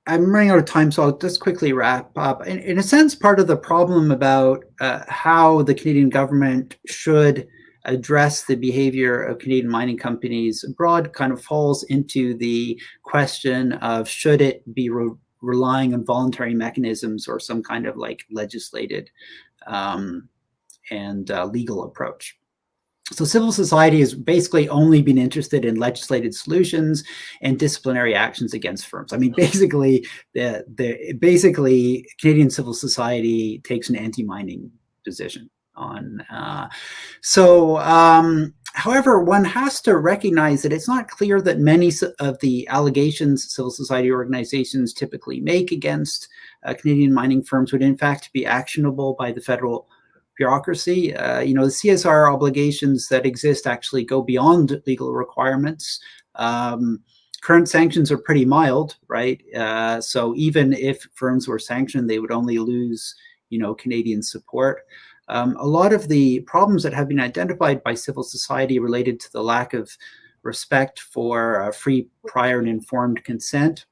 running out of time, so I'll just quickly wrap up. In a sense, part of the problem about how the Canadian government should address the behavior of Canadian mining companies abroad kind of falls into the question of should it be relying on voluntary mechanisms or some kind of like legislated and legal approach. So civil society has basically only been interested in legislated solutions and disciplinary actions against firms. I mean, basically, basically Canadian civil society takes an anti-mining position on. However, one has to recognize that it's not clear that many of the allegations civil society organizations typically make against Canadian mining firms would in fact be actionable by the federal bureaucracy. The CSR obligations that exist actually go beyond legal requirements. Current sanctions are pretty mild, right? So even if firms were sanctioned, they would only lose, Canadian support. A lot of the problems that have been identified by civil society related to the lack of respect for free, prior, and informed consent,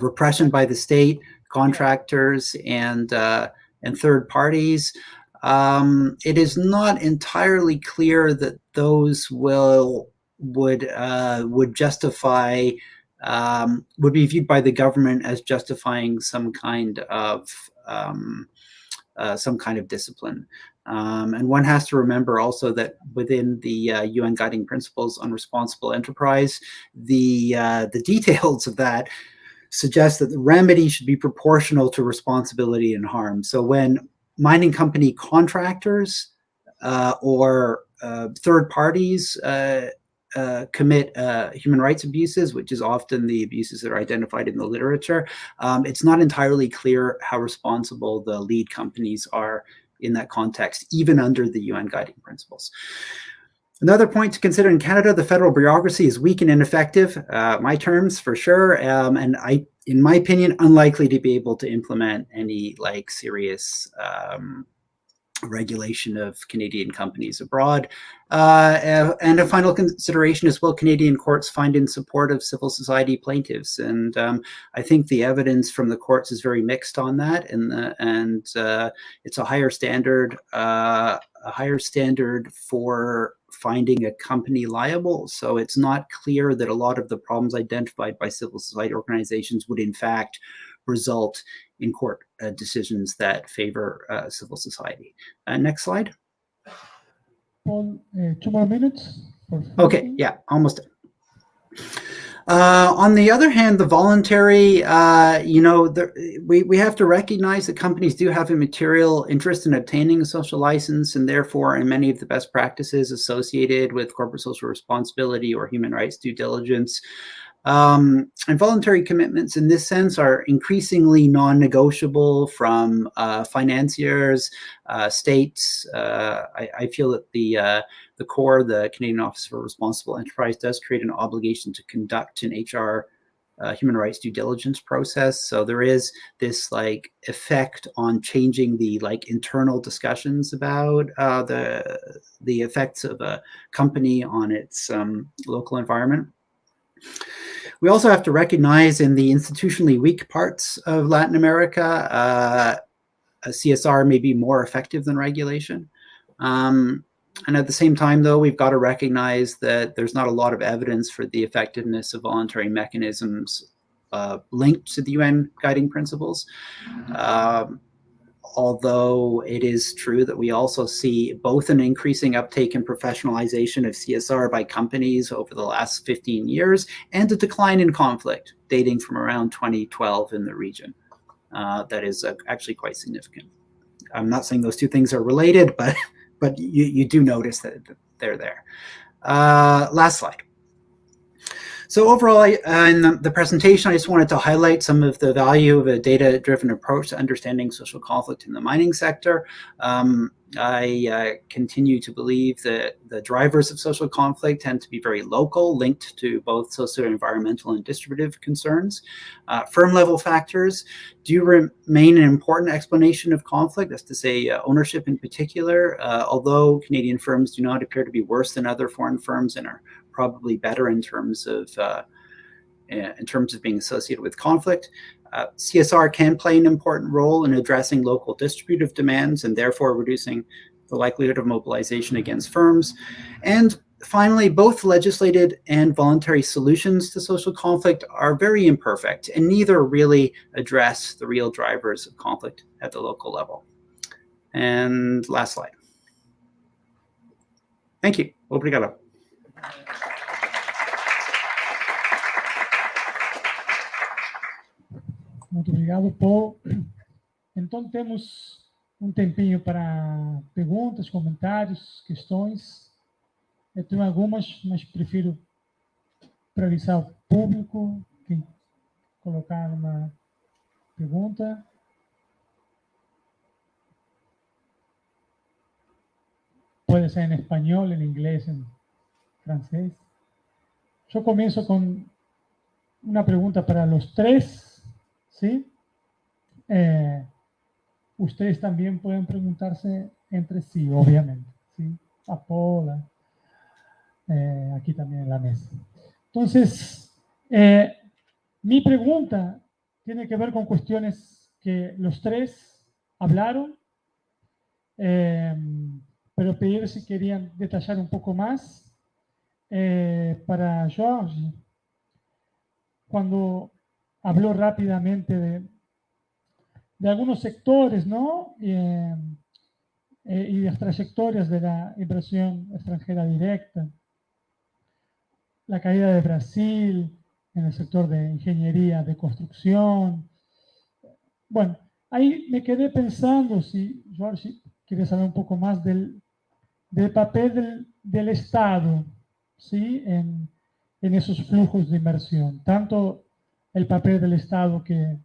repression by the state, contractors, and third parties. It is not entirely clear that those would justify, would be viewed by the government as justifying some kind of discipline. And one has to remember also that within the UN Guiding Principles on Responsible Enterprise, the details of that suggest that the remedy should be proportional to responsibility and harm. So when mining company contractors or third parties commit human rights abuses, which is often the abuses that are identified in the literature, it's not entirely clear how responsible the lead companies are in that context, even under the UN Guiding Principles. Another point to consider: in Canada, the federal bureaucracy is weak and ineffective, my terms for sure, and in my opinion, unlikely to be able to implement any serious regulation of Canadian companies abroad. And a final consideration is, will Canadian courts find in support of civil society plaintiffs? And I think the evidence from the courts is very mixed on that, and it's a higher standard for finding a company liable. So it's not clear that a lot of the problems identified by civil society organizations would in fact result in court decisions that favor civil society. Next slide. Paul, 2 more minutes. Okay, yeah, almost done. On the other hand, the voluntary, we have to recognize that companies do have a material interest in obtaining a social license, and therefore in many of the best practices associated with corporate social responsibility or human rights due diligence. And voluntary commitments in this sense are increasingly non-negotiable from financiers, states. I feel that the core, the Canadian Office for Responsible Enterprise, does create an obligation to conduct an HR human rights due diligence process. So there is this effect on changing the internal discussions about the effects of a company on its local environment. We also have to recognize in the institutionally weak parts of Latin America, CSR may be more effective than regulation. And at the same time, though, we've got to recognize that there's not a lot of evidence for the effectiveness of voluntary mechanisms linked to the UN Guiding Principles. Although it is true that we also see both an increasing uptake and professionalization of CSR by companies over the last 15 years and a decline in conflict dating from around 2012 in the region. That is actually quite significant. I'm not saying those two things are related, but you do notice that they're there. Last slide. So overall, in the presentation, I just wanted to highlight some of the value of a data-driven approach to understanding social conflict in the mining sector. I continue to believe that the drivers of social conflict tend to be very local, linked to both socio-environmental and distributive concerns. Firm-level factors do remain an important explanation of conflict, that's to say ownership in particular, although Canadian firms do not appear to be worse than other foreign firms and are probably better in terms of being associated with conflict. CSR can play an important role in addressing local distributive demands and therefore reducing the likelihood of mobilization against firms. And finally, both legislated and voluntary solutions to social conflict are very imperfect and neither really address the real drivers of conflict at the local level. And last slide. Thank you. Obrigado. Muito obrigado, Paul. Então, temos tempinho para perguntas, comentários, questões. Eu tenho algumas, mas prefiro priorizar o público, quem colocar uma pergunta. Puede ser en español, en inglés, en francés. Yo comienzo con una pregunta para los tres, ¿sí? Ustedes también pueden preguntarse entre sí, obviamente, ¿sí? A Paula, aquí también en la mesa. Entonces, mi pregunta tiene que ver con cuestiones que los tres hablaron, pero pedir si querían detallar un poco más. Para Jorge, cuando habló rápidamente de algunos sectores, ¿no? Y las trayectorias de la inversión extranjera directa, la caída de Brasil en el sector de ingeniería de construcción. Bueno, ahí me quedé pensando si Jorge quiere saber un poco más del papel del Estado, ¿sí? En esos flujos de inversión, tanto el papel del Estado que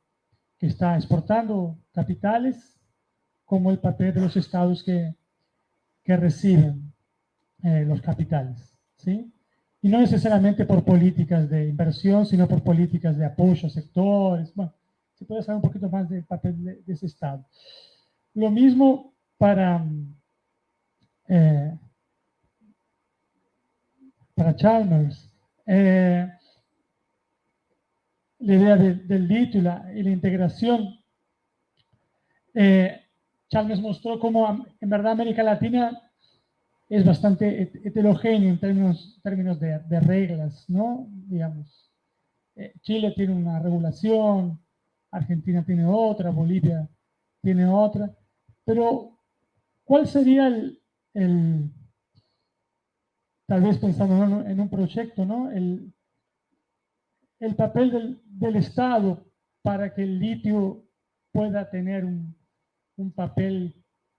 está exportando capitales, como el papel de los estados que reciben los capitales, ¿sí? Y no necesariamente por políticas de inversión, sino por políticas de apoyo a sectores. Bueno, se puede saber un poquito más del papel de ese Estado. Lo mismo para Chalmers. La idea del litio y la integración. Chalmers mostró cómo en verdad América Latina es bastante heterogéneo en términos de reglas, ¿no? Digamos, Chile tiene una regulación, Argentina tiene otra, Bolivia tiene otra, pero ¿cuál sería tal vez pensando en un proyecto, ¿no? El papel del Estado para que el litio pueda tener un papel,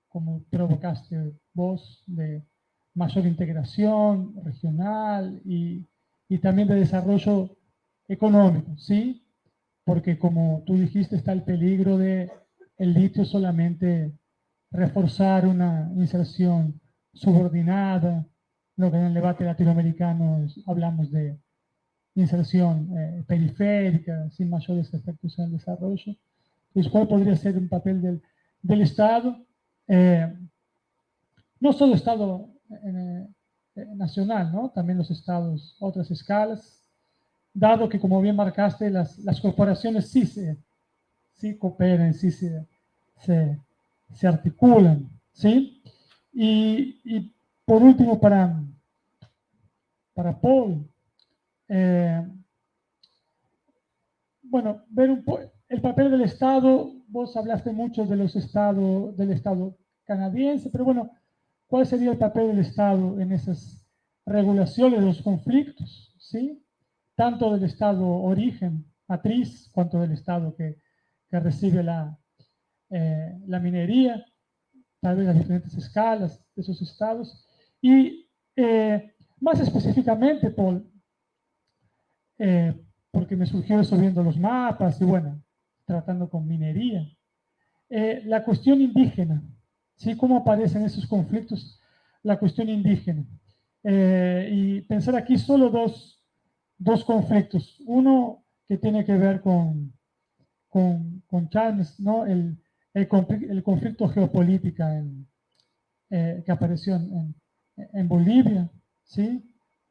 como provocaste vos, de mayor integración regional y también de desarrollo económico, ¿sí? Porque como tú dijiste, está el peligro de el litio solamente reforzar una inserción subordinada, lo que en el debate latinoamericano hablamos de inserción periférica, sin mayores efectos en el desarrollo. Entonces, ¿cuál podría ser un papel del Estado? No solo Estado nacional, ¿no? También los estados, otras escalas, dado que, como bien marcaste, las corporaciones sí cooperan, sí se articulan, ¿sí? Y por último, para Paul, bueno, ver el papel del Estado. Vos hablaste mucho del Estado canadiense, pero bueno, ¿cuál sería el papel del Estado en esas regulaciones de los conflictos? ¿Sí? Tanto del Estado origen, matriz, cuanto del Estado que recibe la minería, tal vez las diferentes escalas de esos estados. Y más específicamente, Paul, porque me surgió eso viendo los mapas y bueno, tratando con minería. La cuestión indígena, ¿sí? ¿Cómo aparecen esos conflictos? La cuestión indígena. Y pensar aquí solo dos conflictos. Uno que tiene que ver con Chalmers, ¿no? El conflicto geopolítico que apareció en Bolivia, ¿sí?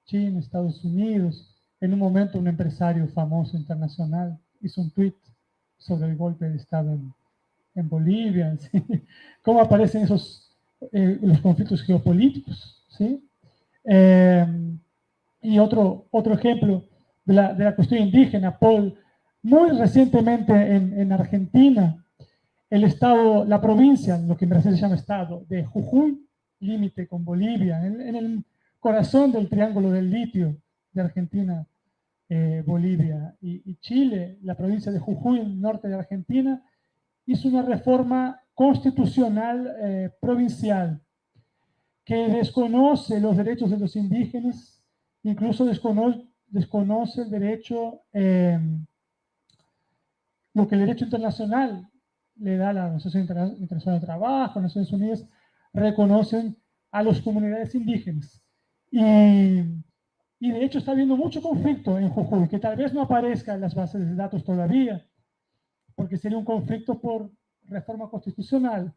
China, Estados Unidos. En un momento un empresario famoso internacional hizo un tweet sobre el golpe de Estado en Bolivia, ¿sí? ¿Cómo aparecen esos los conflictos geopolíticos? ¿Sí? Y otro ejemplo de la cuestión indígena, Paul, muy recientemente en Argentina, la provincia, lo que en Brasil se llama estado, de Jujuy, límite con Bolivia, en el corazón del triángulo del litio de Argentina, Bolivia y Chile, la provincia de Jujuy, el norte de Argentina, hizo una reforma constitucional provincial que desconoce los derechos de los indígenas, incluso desconoce el derecho, lo que el derecho internacional le da a la Organización Internacional de Trabajo, las Naciones Unidas, reconocen a las comunidades indígenas. Y de hecho está habiendo mucho conflicto en Jujuy, que tal vez no aparezca en las bases de datos todavía, porque sería un conflicto por reforma constitucional,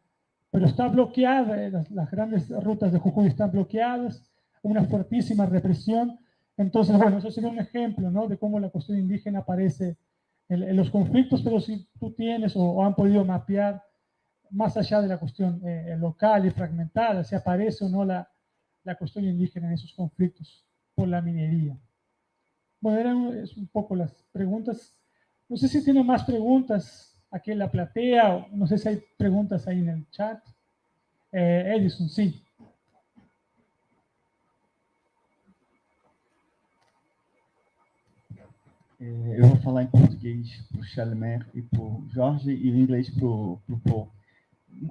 pero está bloqueada, las grandes rutas de Jujuy están bloqueadas, una fuertísima represión. Entonces, bueno, eso sería un ejemplo, ¿no?, de cómo la cuestión indígena aparece en los conflictos, pero si tú tienes o han podido mapear más allá de la cuestión local y fragmentada, si aparece o no la cuestión indígena en esos conflictos por la minería. Bueno, eran un poco las preguntas. No sé si tienen más preguntas aquí en la platea, o no sé si hay preguntas ahí en el chat. Edison, sí. Eu vou falar em português para o Chalmers e para o Jorge e em inglês para o Paul.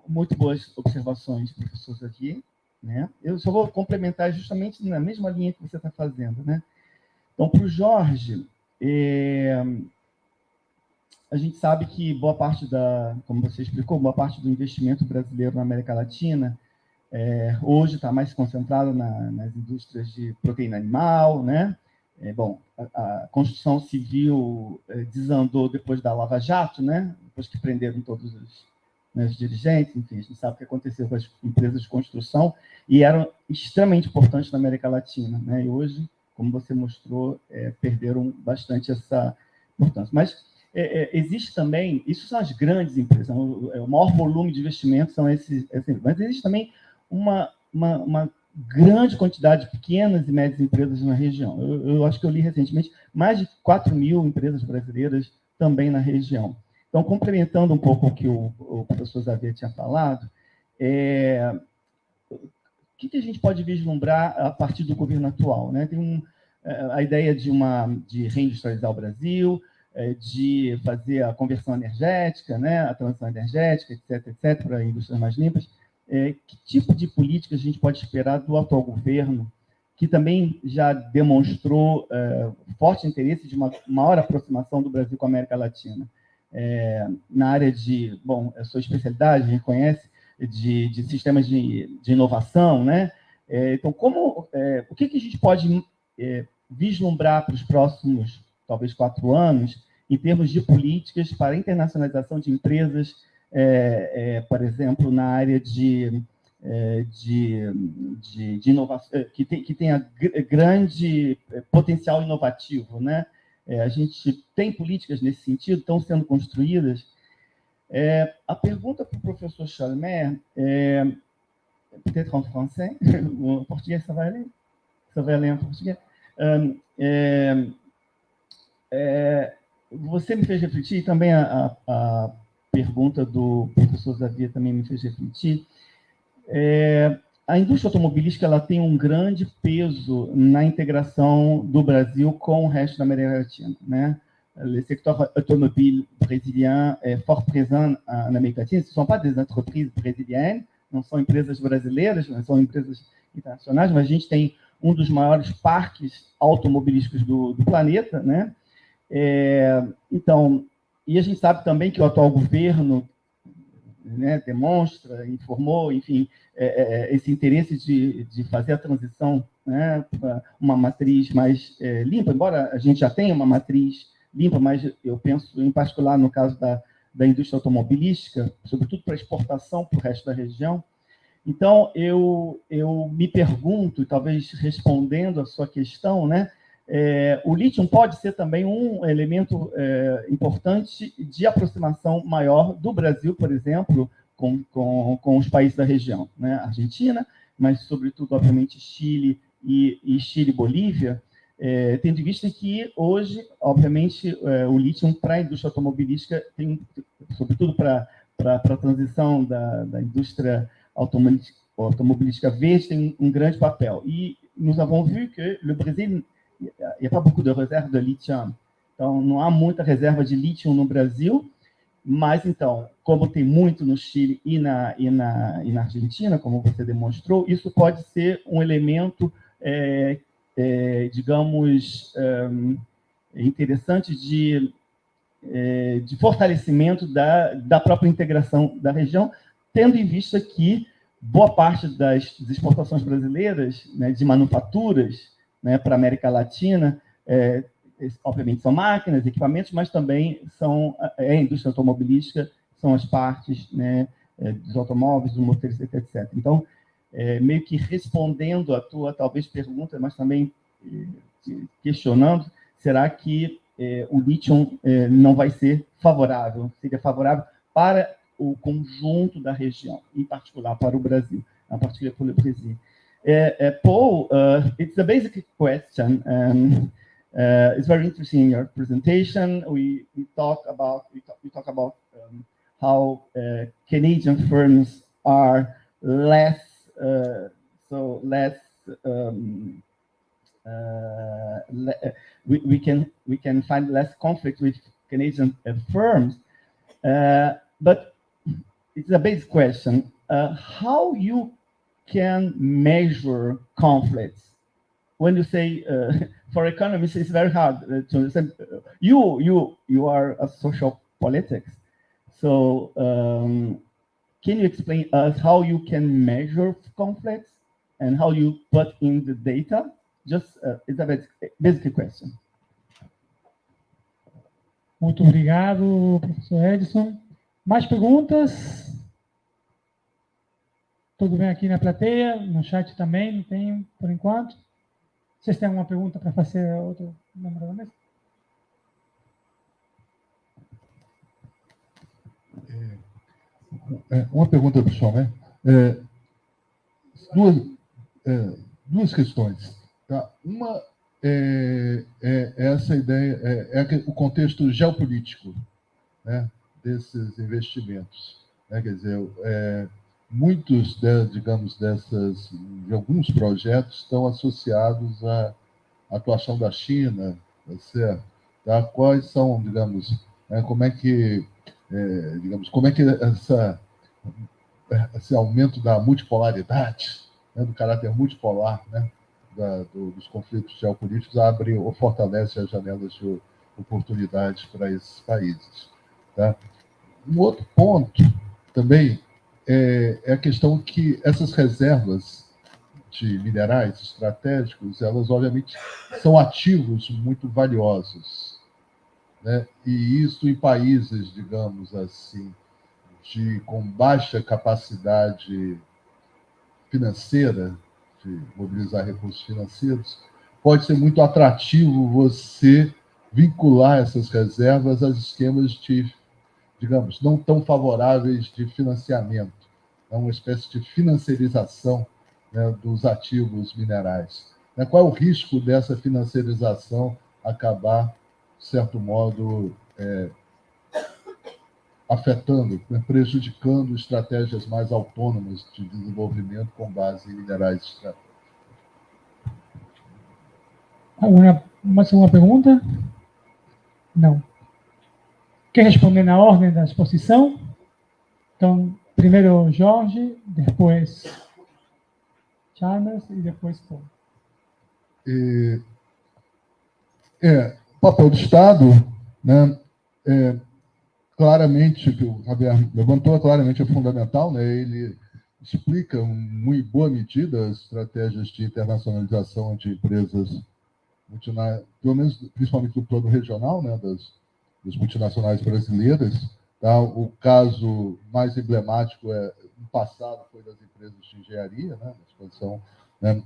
Muito boas observações, professor Xavier, né? Eu só vou complementar justamente na mesma linha que você está fazendo, né? Então, para o Jorge, a gente sabe que boa parte como você explicou, boa parte do investimento brasileiro na América Latina hoje está mais concentrado nas indústrias de proteína animal, né? Bom, a construção civil desandou depois da Lava Jato, né? Depois que prenderam todos os dirigentes, enfim, a gente sabe o que aconteceu com as empresas de construção, e eram extremamente importantes na América Latina, né? E hoje, como você mostrou, perderam bastante essa importância. Mas existe também, isso são as grandes empresas, o maior volume de investimentos são esses, mas existe também uma grande quantidade de pequenas e médias empresas na região. Eu acho que eu li recentemente mais de 4.000 empresas brasileiras também na região. Então, complementando um pouco o que o professor Xavier tinha falado, o que a gente pode vislumbrar a partir do governo atual, né? Tem a ideia de reindustrializar o Brasil, de fazer a conversão energética, né? A transição energética, etc., para indústrias mais limpas. Que tipo de política a gente pode esperar do atual governo, que também já demonstrou forte interesse de uma maior aproximação do Brasil com a América Latina? Na área de, bom, a sua especialidade, a gente conhece, de sistemas de inovação, né? Então, o que a gente pode vislumbrar para os próximos, talvez, 4 anos, em termos de políticas para a internacionalização de empresas, por exemplo, na área de inovação, que tenha grande potencial inovativo, né? A gente tem políticas nesse sentido, estão sendo construídas. A pergunta para o professor Chalmers, peut-être en français, en português, ça vai ler em português. Você me fez refletir, e também a pergunta do professor Xavier também me fez refletir. A indústria automobilística ela tem um grande peso na integração do Brasil com o resto da América Latina, né? Le secteur automobile brésilien est fort présent na América Latina. Ce ne sont pas des entreprises brésiliennes, não são empresas brasileiras, não são empresas internacionais, mas a gente tem um dos maiores parques automobilísticos do planeta, né? Então, e a gente sabe também que o atual governo, né, demonstra, informou, enfim, esse interesse de fazer a transição, né, para uma matriz mais limpa, embora a gente já tenha uma matriz limpa, mas eu penso, em particular, no caso da indústria automobilística, sobretudo para exportação para o resto da região. Então, eu me pergunto, talvez respondendo a sua questão, né, o lítio pode ser também um elemento importante de aproximação maior do Brasil, por exemplo, com os países da região, né? Argentina, mas, sobretudo, obviamente, Chile e Bolívia, tendo em vista que hoje, obviamente, o lítio para a indústria automobilística tem, sobretudo para a transição da indústria automobilística verde, tem um grande papel. E nous avons vu que le Brésil, il n'y a pas beaucoup de réserves de lithium. Então, não há muita reserva de lítio no Brasil, mas, então, como tem muito no Chile e na Argentina, como você demonstrou, isso pode ser um elemento, digamos, interessante de fortalecimento da própria integração da região, tendo em vista que boa parte das exportações brasileiras, né, de manufaturas, né, para a América Latina, obviamente são máquinas, equipamentos, mas também são a indústria automobilística, são as partes, né, dos automóveis, dos motores, etc. Então, meio que respondendo a tua, talvez, pergunta, mas também questionando, será que o lítio não vai ser favorável? Seria favorável para o conjunto da região, em particular para o Brasil, em particular para o Brasil. Paul, it's a basic question. It's very interesting in your presentation. We talk about how Canadian firms are less we can find less conflict with Canadian firms, but it's a basic question. How you can measure conflicts? When you say for economists, it's very hard to understand. You are a social politics, so can you explain us how you can measure conflicts and how you put in the data? Just it's a basic question. Muito obrigado, professor Edson. Mais perguntas? Tudo bem aqui na plateia? No chat também? Não tem, por enquanto? Vocês têm alguma pergunta para fazer a outro membro da mesa? Uma pergunta, pessoal, né? Duas questões. Tá? Uma é essa ideia, o contexto geopolítico, né, desses investimentos. Né? Quer dizer, muitos, digamos, de alguns projetos estão associados à atuação da China, tá certo? Tá? Quais são, digamos, como é que esse aumento da multipolaridade, né, do caráter multipolar, né, dos conflitos geopolíticos abre ou fortalece as janelas de oportunidades para esses países. Tá? Um outro ponto também é a questão que essas reservas de minerais estratégicos, elas obviamente são ativos muito valiosos, né? E isso em países, digamos assim, com baixa capacidade financeira, de mobilizar recursos financeiros, pode ser muito atrativo você vincular essas reservas a esquemas de, digamos, não tão favoráveis de financiamento. É uma espécie de financiarização, né, dos ativos minerais. Qual é o risco dessa financiarização acabar, de certo modo, afetando, né, prejudicando estratégias mais autônomas de desenvolvimento com base em minerais estratégicos? Mais uma pergunta? Não. Quer responder na ordem da exposição? Então, primeiro Jorge, depois Chalmers e depois Paul. O papel do Estado, né, claramente, que o Javier levantou, claramente é fundamental, né? Ele explica, em boa medida, as estratégias de internacionalização de empresas multinacionais, pelo menos, principalmente do plano regional, né, das multinacionais brasileiras. Tá? O caso mais emblemático no passado foi das empresas de engenharia, né, na expansão, né,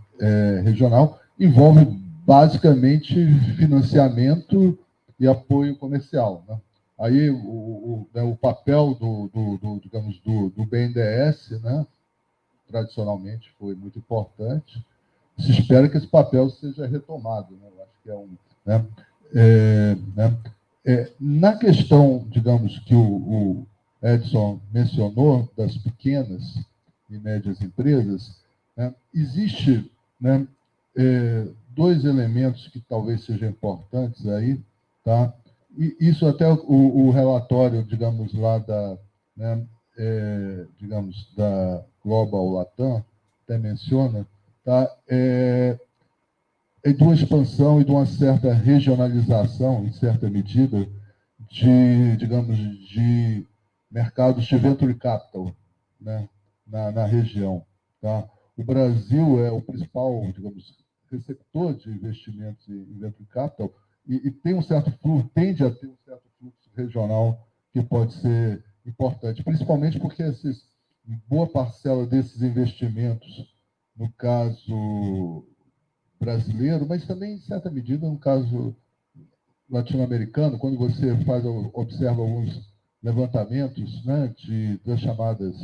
regional, envolve basicamente financiamento e apoio comercial, né? Aí o papel do BNDES, né, tradicionalmente foi muito importante. Se espera que esse papel seja retomado, né? Eu acho que na questão, digamos, que o Edson mencionou, das pequenas e médias empresas, né, existe, né, dois elementos que talvez sejam importantes aí, tá? E isso até o relatório, digamos, lá da, né, digamos, da Global Latam, até menciona, tá? De uma expansão e de uma certa regionalização, em certa medida, digamos, de mercados de venture capital, né, na região. Tá? O Brasil é o principal, digamos, receptor de investimentos em venture capital e tem um certo fluxo, tende a ter um certo fluxo regional que pode ser importante, principalmente porque boa parcela desses investimentos, no caso brasileiro, mas também, em certa medida, no caso latino-americano, quando você observa alguns levantamentos, né, das chamadas,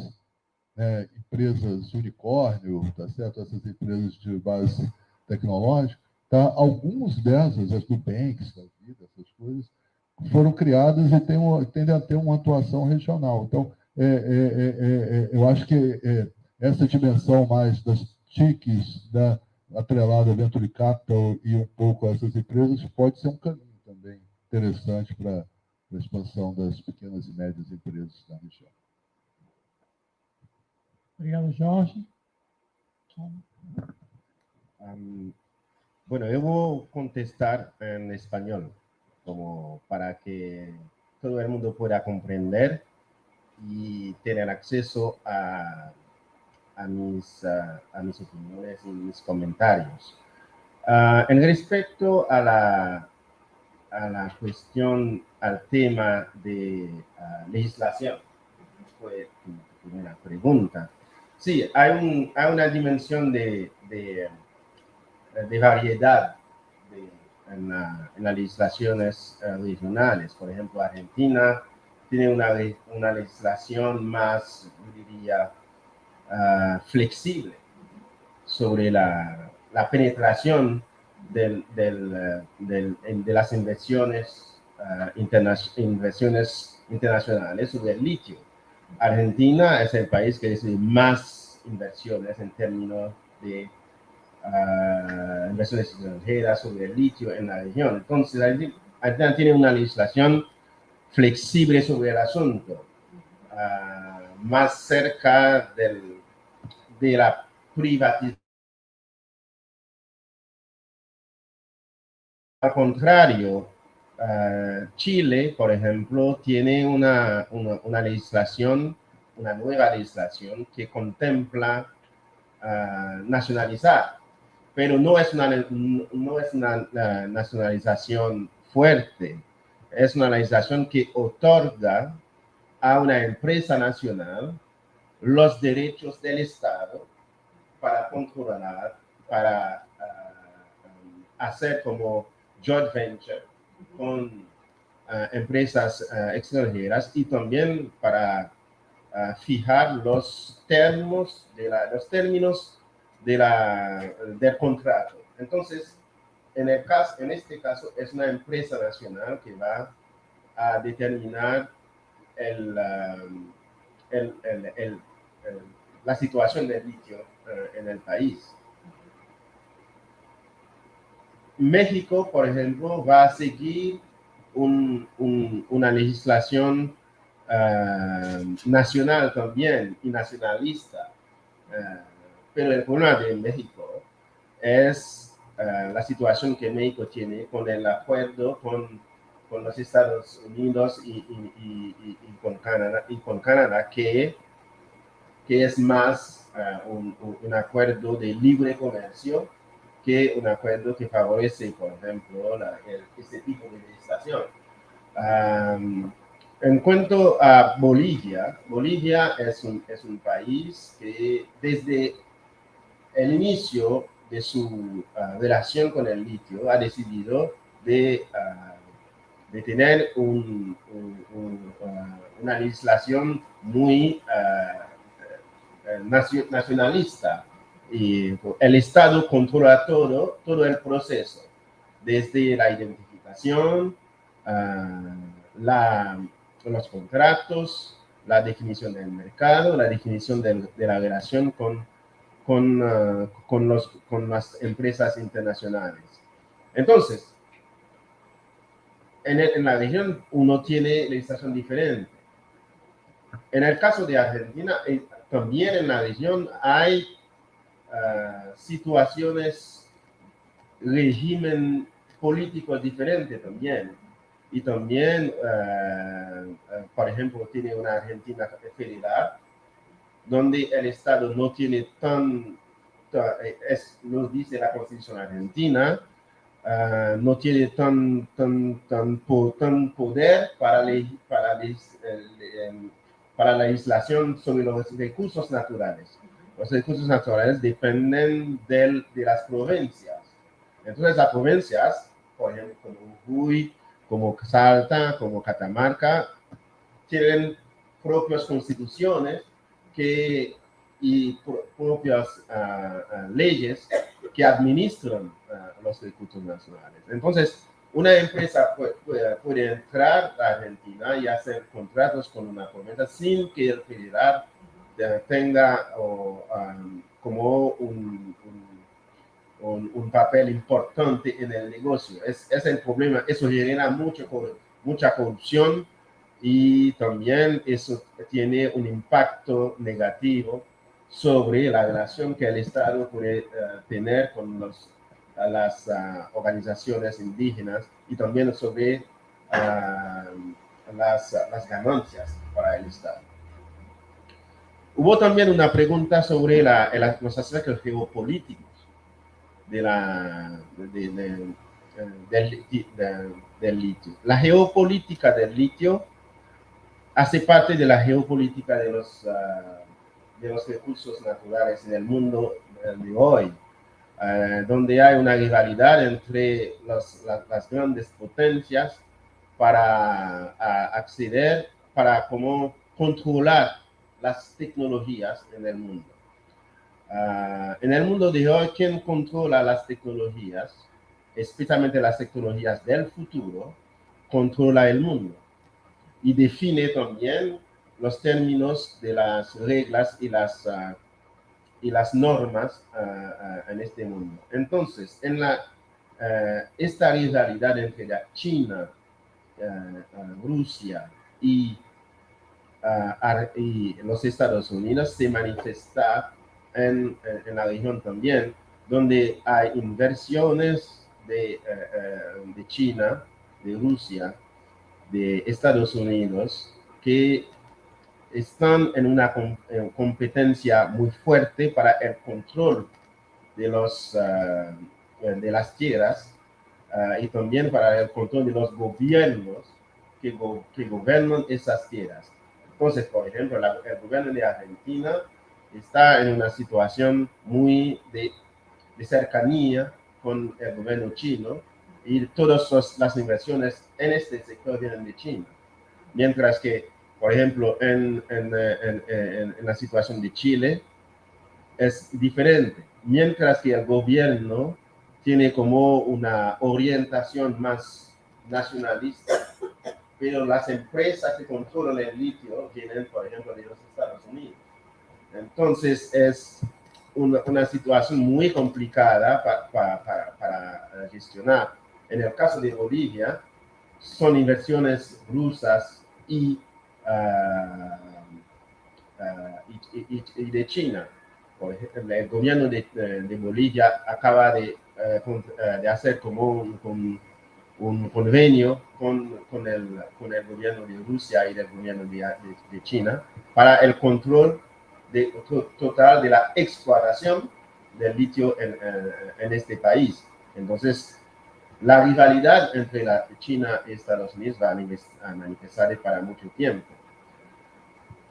né, empresas unicórnio, tá certo? Essas empresas de base tecnológica, tá? Algumas dessas, as Nubanks da vida, essas coisas, foram criadas e tendem a ter uma atuação regional. Então, eu acho que essa dimensão mais das TICs, da atrelada a Venture Capital e um pouco essas empresas, pode ser um caminho também interessante para a expansão das pequenas e médias empresas na região. Obrigado, Jorge. Bueno, yo voy a contestar en español, como para que todo el mundo pueda comprender y tener acceso a mis opiniones y mis comentarios. En respecto a la cuestión, al tema de legislación, fue tu primera pregunta. Sí, hay una dimensión de variedad en las legislaciones regionales. Por ejemplo, Argentina tiene una legislación más, yo diría, flexible sobre la penetración de las inversiones internacionales sobre el litio. Argentina es el país que recibe más inversiones en términos de inversiones extranjeras sobre el litio en la región. Entonces, Argentina tiene una legislación flexible sobre el asunto, más cerca de la privatización. Al contrario, Chile, por ejemplo, tiene una legislación, una nueva legislación que contempla nacionalizar, pero no es una nacionalización fuerte, es una legislación que otorga a una empresa nacional los derechos del Estado para controlar, para hacer como joint venture con empresas extranjeras y también para fijar los términos del contrato. Entonces, en este caso, es una empresa nacional que va a determinar la situación del litio en el país. México, por ejemplo, va a seguir una legislación nacional también y nacionalista, pero el problema de México es la situación que México tiene con el acuerdo con los Estados Unidos y con Canadá, que es más un acuerdo de libre comercio que un acuerdo que favorece, por ejemplo, este tipo de legislación. En cuanto a Bolivia, Bolivia es un país que desde el inicio de su relación con el litio ha decidido de tener una legislación muy nacionalista. Y el Estado controla todo el proceso, desde la identificación, los contratos, la definición del mercado, la definición de la relación con con las empresas internacionales. Entonces, en la región uno tiene legislación diferente. En el caso de Argentina, también en la región hay situaciones, régimen político diferente también. Y también, por ejemplo, tiene una Argentina federal, donde el Estado no tiene nos dice la Constitución argentina, no tiene tan poder para la legislación sobre los recursos naturales. Los recursos naturales dependen de las provincias. Entonces, las provincias, por ejemplo, como Jujuy, como Salta, como Catamarca, tienen propias constituciones y propias leyes que administran los recursos nacionales. Entonces, una empresa puede entrar a Argentina y hacer contratos con una provincia sin que el federal tenga como un papel importante en el negocio. Es el problema. Eso genera mucha corrupción y también eso tiene un impacto negativo sobre la relación que el Estado puede tener con las organizaciones indígenas y también sobre las ganancias para el Estado. Hubo también una pregunta sobre los aspectos geopolíticos del litio. La geopolítica del litio hace parte de la geopolítica de los recursos naturales en el mundo de hoy, donde hay una rivalidad entre las grandes potencias para acceder, para como controlar las tecnologías en el mundo. En el mundo de hoy, quien controla las tecnologías, especialmente las tecnologías del futuro, controla el mundo y define también los términos de las reglas y las normas en este mundo. Entonces, esta rivalidad entre China, Rusia y los Estados Unidos se manifiesta en la región también, donde hay inversiones de China, de Rusia, de Estados Unidos, que están en una competencia muy fuerte para el control de las tierras y también para el control de los gobiernos que gobiernan esas tierras. Entonces, por ejemplo, el gobierno de Argentina está en una situación muy de cercanía con el gobierno chino y todas las inversiones en este sector vienen de China. Mientras que, por ejemplo, en la situación de Chile es diferente. Mientras que el gobierno tiene como una orientación más nacionalista, pero las empresas que controlan el litio vienen, por ejemplo, de los Estados Unidos. Entonces, es una situación muy complicada para gestionar. En el caso de Bolivia, son inversiones rusas y de China. Por ejemplo, el gobierno de Bolivia acaba de hacer como un convenio con el gobierno de Rusia y del gobierno de China para el control total de la explotación del litio en este país. Entonces, la rivalidad entre China y Estados Unidos va a manifestarse para mucho tiempo.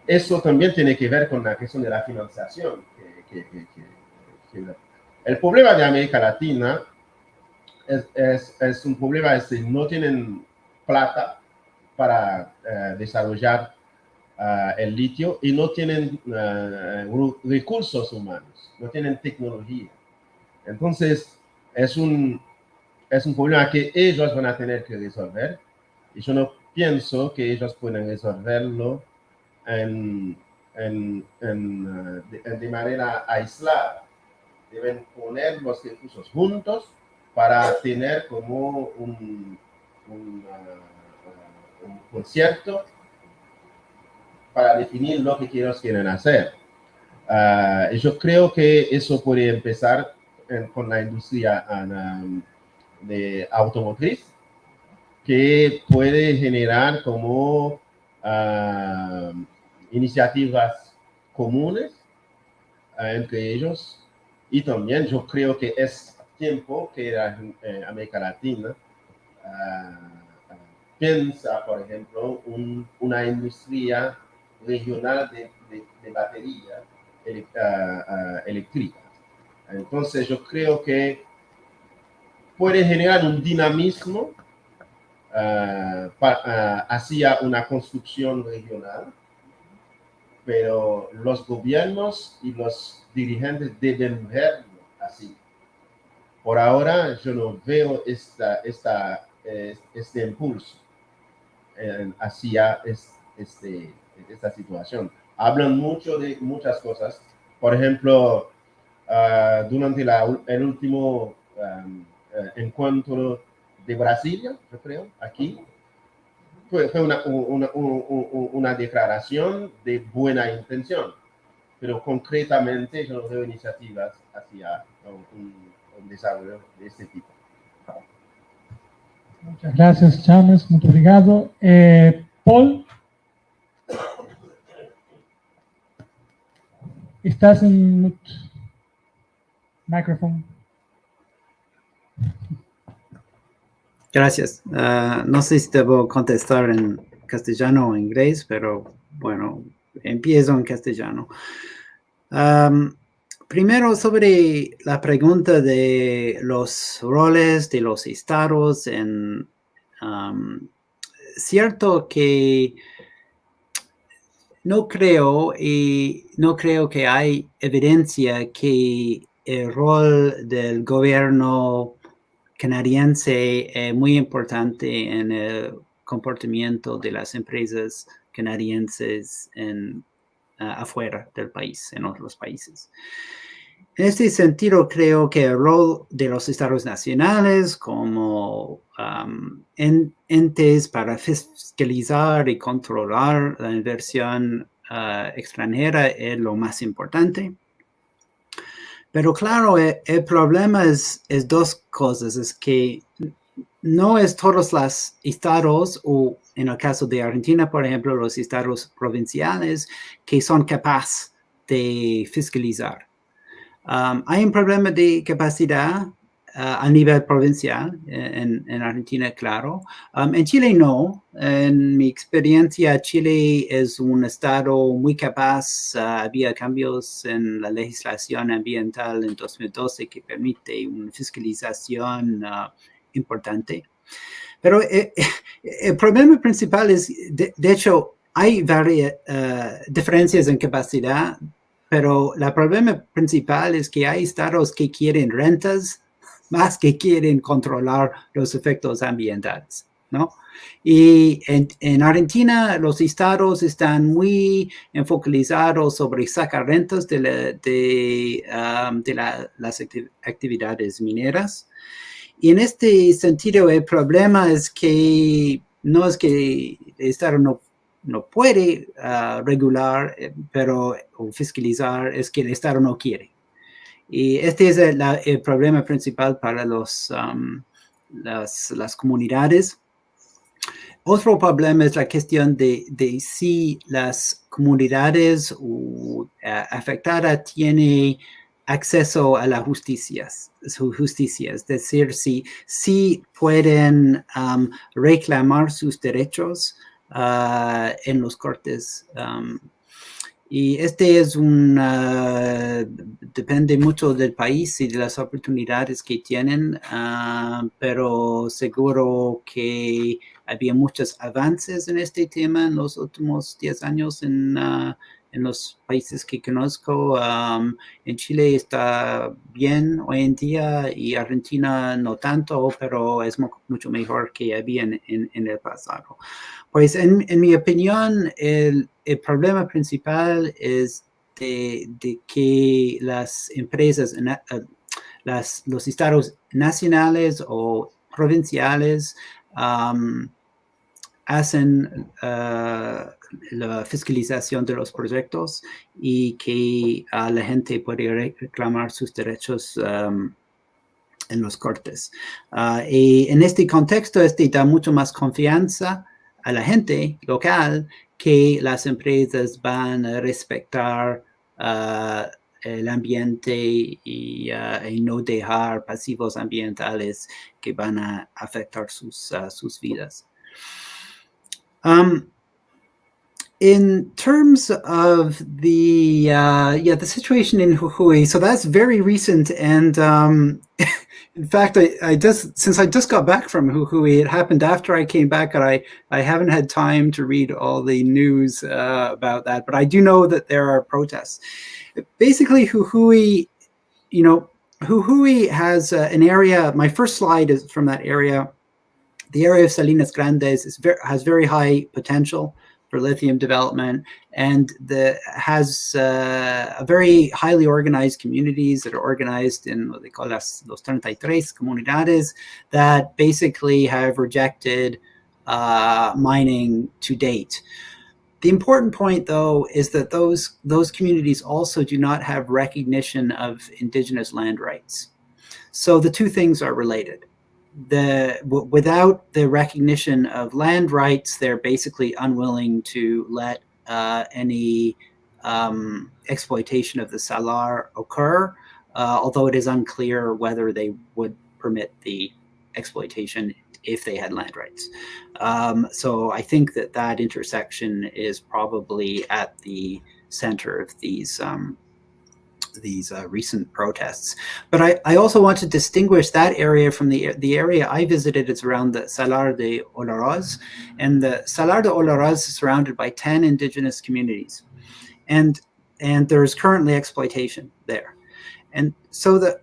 Eso también tiene que ver con la cuestión de la financiación. El problema de América Latina es un problema no tienen plata para desarrollar el litio y no tienen recursos humanos, no tienen tecnología. Entonces, es un problema que ellos van a tener que resolver y yo no pienso que ellos pueden resolverlo de manera aislada. deben poner los recursos juntos para tener como un concierto para definir lo que ellos quieren hacer. Yo creo que eso puede empezar con la industria de automotriz, que puede generar como iniciativas comunes entre ellos. Y también yo creo que es tiempo que América Latina piensa, por ejemplo, una industria regional de batería eléctrica. Entonces yo creo que puede generar un dinamismo hacia una construcción regional, pero los gobiernos y los dirigentes deben verlo así. Por ahora yo no veo este impulso hacia esta situación. Hablan mucho de muchas cosas. Por ejemplo, durante el último encuentro de Brasilia, yo creo, aquí, fue una declaración de buena intención, pero concretamente yo no veo iniciativas hacia un desarrollo de este tipo. Muchas gracias, Chalmers. Muito obrigado. Paul, estás en mute. Microphone. Gracias. No sé si debo contestar en castellano o inglés, pero bueno, empiezo en castellano. Primero, sobre la pregunta de los roles de los estados, cierto que no creo que hay evidencia que el rol del gobierno canadiense es muy importante en el comportamiento de las empresas canadienses afuera del país, en otros países. En este sentido, creo que el rol de los estados nacionales como entes para fiscalizar y controlar la inversión extranjera es lo más importante. Pero claro, el problema es dos cosas. Es que no es todos los estados, o en el caso de Argentina, por ejemplo, los estados provinciales, que son capaces de fiscalizar. Hay un problema de capacidad a nivel provincial en Argentina, claro. En Chile no. En mi experiencia, Chile es un estado muy capaz. Había cambios en la legislación ambiental en 2012 que permite una fiscalización importante. Pero el problema principal es, de hecho, hay varias diferencias en capacidad, pero el problema principal es que hay estados que quieren rentas más que quieren controlar los efectos ambientales, ¿no? Y en Argentina los estados están muy enfocalizados sobre sacar rentas de las actividades mineras. Y en este sentido, el problema es que no es que el estado no puede regular o fiscalizar, es que el estado no quiere. Y este es el problema principal para las comunidades. Otro problema es la cuestión de si las comunidades afectadas tienen acceso a la justicia, es decir, si pueden reclamar sus derechos en los cortes. Y depende mucho del país y de las oportunidades que tienen, pero seguro que había muchos avances en este tema en los últimos 10 años en los países que conozco. En Chile está bien hoy en día y Argentina no tanto, pero es mucho mejor que había en el pasado. Pues en mi opinión, el problema principal es de que las empresas, los estados nacionales o provinciales hacen la fiscalización de los proyectos y que la gente puede reclamar sus derechos en los cortes. Y en este contexto, da mucho más confianza a la gente local que las empresas van a respetar el ambiente y no dejar pasivos ambientales que van a afectar sus vidas. In terms of the situation in Jujuy, so that's very recent, and in fact, since I just got back from Jujuy, it happened after I came back, and I haven't had time to read all the news about that, but I do know that there are protests. Basically, Jujuy, Jujuy has an area. My first slide is from that area. The area of Salinas Grandes has very high potential for lithium development, and has a very highly organized communities that are organized in what they call los 33 comunidades that basically have rejected mining to date. The important point, though, is that those communities also do not have recognition of indigenous land rights. So the two things are related. Without the recognition of land rights, they're basically unwilling to let any exploitation of the salar occur, although it is unclear whether they would permit the exploitation if they had land rights. So I think that intersection is probably at the center of these recent protests. But I also want to distinguish that area from the area I visited. It's around the Salar de Olaroz, and the Salar de Olaroz is surrounded by 10 indigenous communities, and there's currently exploitation there. And so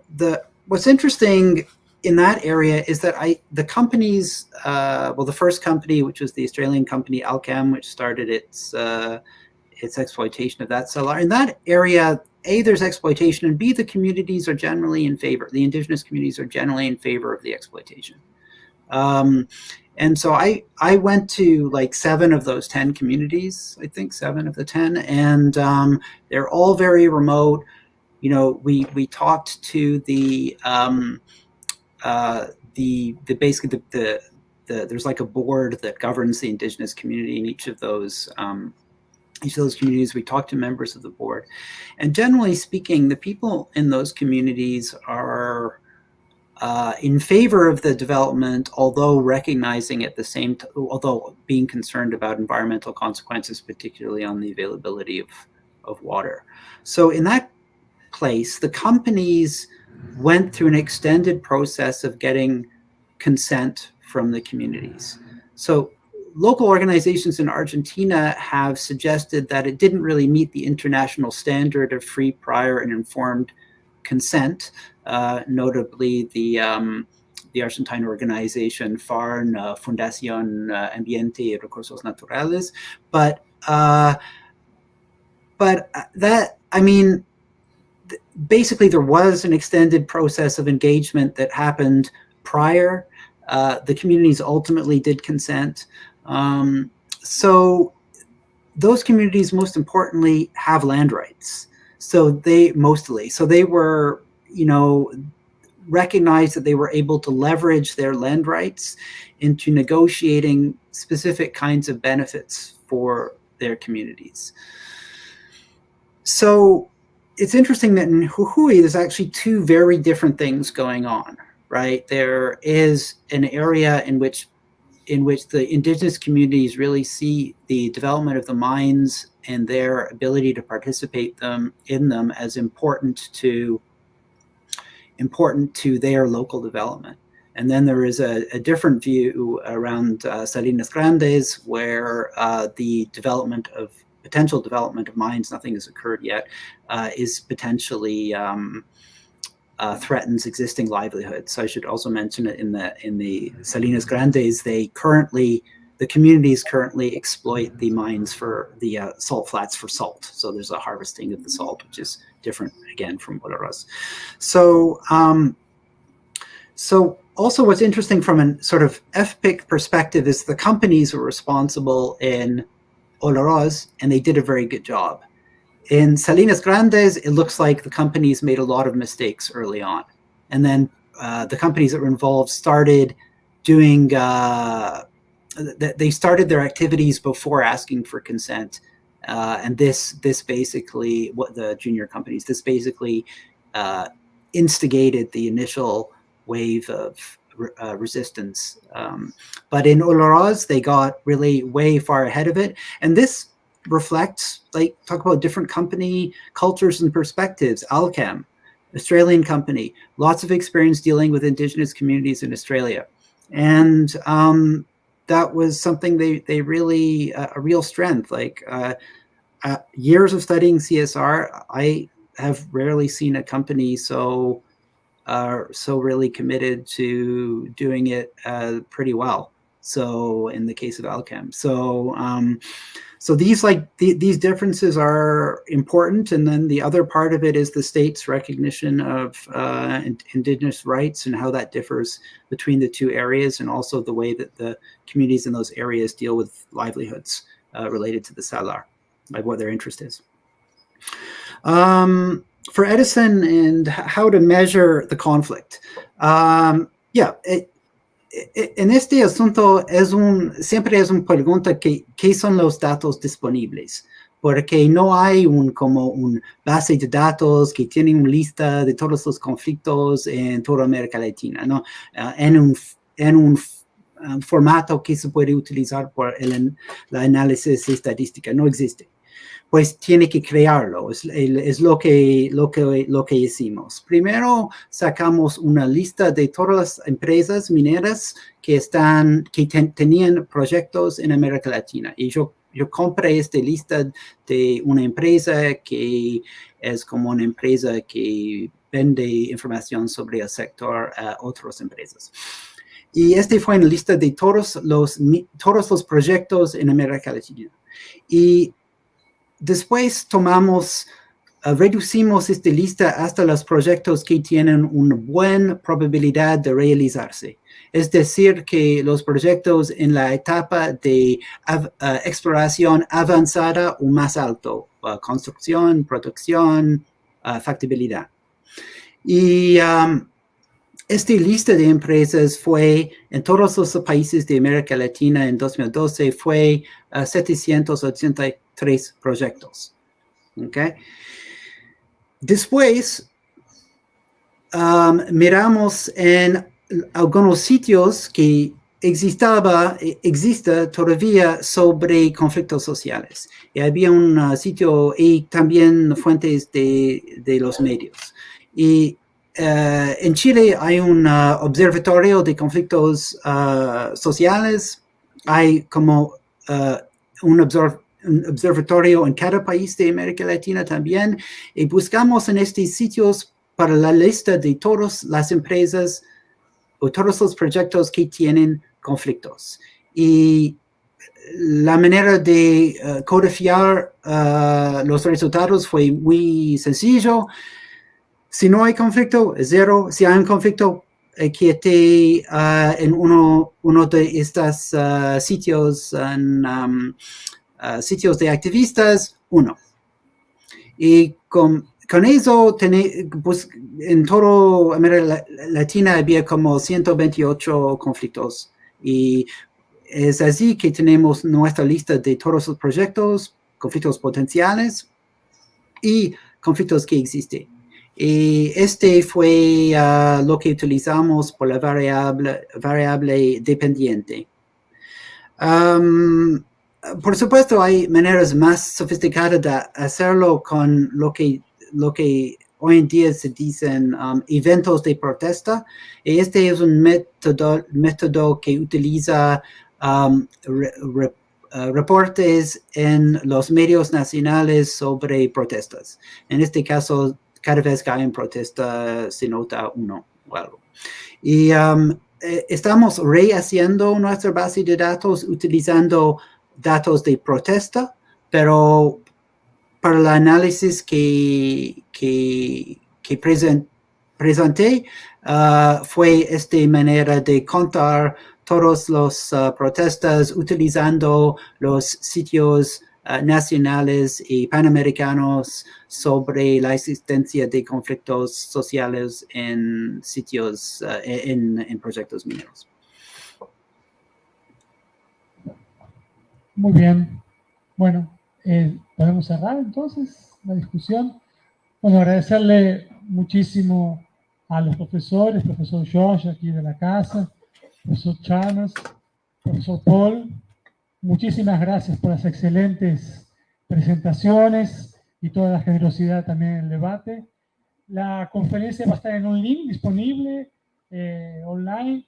what's interesting in that area is that the companies, the first company, which was the Australian company Alchem, which started its exploitation of that salar, in that area, A, there's exploitation, and B, the communities are generally in favor. The indigenous communities are generally in favor of the exploitation. And so I went to like 7 of those 10 communities, I think 7 of the 10, and they're all very remote. We talked to basically there's like a board that governs the indigenous community in each of those communities. We talked to members of the board, and generally speaking, the people in those communities are in favor of the development, although recognizing at the same time, although being concerned about environmental consequences, particularly on the availability of water. So in that place, the companies went through an extended process of getting consent from the communities. So local organizations in Argentina have suggested that it didn't really meet the international standard of free, prior, and informed consent, notably the Argentine organization FARN, Fundación Ambiente y Recursos Naturales. But that, I mean, basically there was an extended process of engagement that happened prior. The communities ultimately did consent. So those communities, most importantly, have land rights. So they were, recognized that they were able to leverage their land rights into negotiating specific kinds of benefits for their communities. So it's interesting that in Jujuy, there's actually 2 very different things going on, right? There is an area in which the indigenous communities really see the development of the mines and their ability to participate in them as important to their local development. And then there is a different view around Salinas Grandes, where the potential development of mines, nothing has occurred yet, is potentially threatens existing livelihoods. So I should also mention it in the Salinas Grandes, they currently the communities currently exploit the mines for the salt flats for salt. So there's a harvesting of the salt, which is different again from Olaroz. So also what's interesting from a sort of FPIC perspective is the companies were responsible in Olaroz, and they did a very good job. In Salinas Grandes, it looks like the companies made a lot of mistakes early on. And then the companies that were involved started doing, they started their activities before asking for consent. And this basically, what the junior companies, this basically instigated the initial wave of resistance. But in Olaroz, they got really way far ahead of it. And this reflects, like, talk about different company cultures and perspectives. Alchem, Australian company, lots of experience dealing with Indigenous communities in Australia. And that was something they really, a real strength. Like years of studying CSR, I have rarely seen a company so really committed to doing it pretty well. So in the case of Alchem, so these these differences are important, and then the other part of it is the state's recognition of Indigenous rights and how that differs between the two areas, and also the way that the communities in those areas deal with livelihoods related to the salar, like what their interest is. For Edison and how to measure the conflict, en este asunto siempre es una pregunta ¿qué son los datos disponibles? Porque no hay como un base de datos que tiene una lista de todos los conflictos en toda América Latina, ¿no? En un formato que se puede utilizar por el análisis estadística. No existe. Pues tiene que crearlo, es lo que hicimos. Primero sacamos una lista de todas las empresas mineras que tenían proyectos en América Latina. Y yo compré esta lista de una empresa que es como una empresa que vende información sobre el sector a otras empresas. Y fue una lista de todos los proyectos en América Latina. Y después reducimos esta lista hasta los proyectos que tienen una buena probabilidad de realizarse. Es decir, que los proyectos en la etapa de exploración avanzada o más alto, construcción, producción, factibilidad. Y esta lista de empresas fue en todos los países de América Latina en 2012, fue 783 proyectos. Okay. Después, miramos en algunos sitios que existe todavía sobre conflictos sociales. Y había un sitio y también fuentes de los medios. Y en Chile hay un observatorio de conflictos sociales. Hay como un observatorio en cada país de América Latina también. Y buscamos en estos sitios para la lista de todas las empresas o todos los proyectos que tienen conflictos. Y la manera de codificar los resultados fue muy sencillo. Si no hay conflicto, es 0. Si hay un conflicto, que esté en uno de estos sitios, sitios de activistas, 1. Y con eso, en toda América Latina había como 128 conflictos. Y es así que tenemos nuestra lista de todos los proyectos, conflictos potenciales y conflictos que existen. Y fue lo que utilizamos por la variable dependiente. Por supuesto, hay maneras más sofisticadas de hacerlo con lo que hoy en día se dicen eventos de protesta. Y es un método que utiliza reportes en los medios nacionales sobre protestas. En este caso, cada vez que hay una protesta se nota 1 o algo. Y estamos rehaciendo nuestra base de datos utilizando datos de protesta, pero para el análisis que presenté, fue esta manera de contar todos los protestas utilizando los sitios nacionales y panamericanos sobre la existencia de conflictos sociales en sitios, en proyectos mineros. Muy bien. Bueno, podemos cerrar entonces la discusión. Bueno, agradecerle muchísimo a los profesores, profesor Jorge aquí de la casa, profesor Chalmers, profesor Paul. Muchísimas gracias por las excelentes presentaciones y toda la generosidad también en el debate. La conferencia va a estar en un link disponible online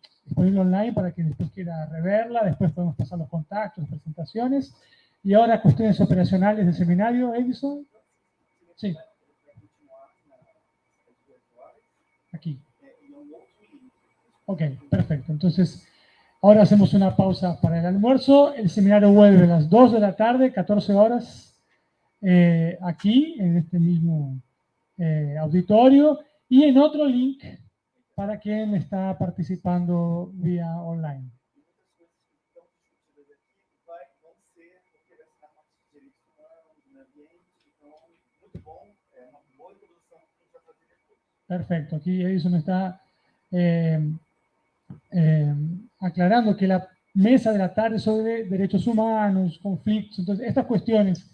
para quien después quiera reverla. Después podemos pasar los contactos, las presentaciones. Y ahora cuestiones operacionales del seminario, Edison. Sí. Aquí. Ok, perfecto. Entonces, ahora hacemos una pausa para el almuerzo. El seminario vuelve a las 2 de la tarde, 14 horas, aquí, en este mismo auditorio, y en otro link para quien está participando vía online. Perfecto. Aquí Edison está aclarando que la mesa de la tarde sobre derechos humanos, conflictos, entonces estas cuestiones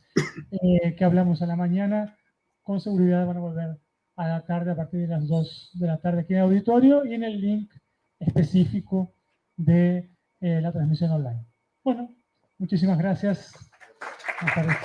que hablamos a la mañana, con seguridad van a volver a la tarde a partir de las 2 de la tarde aquí en el auditorio y en el link específico de la transmisión online. Bueno, muchísimas gracias. Hasta luego.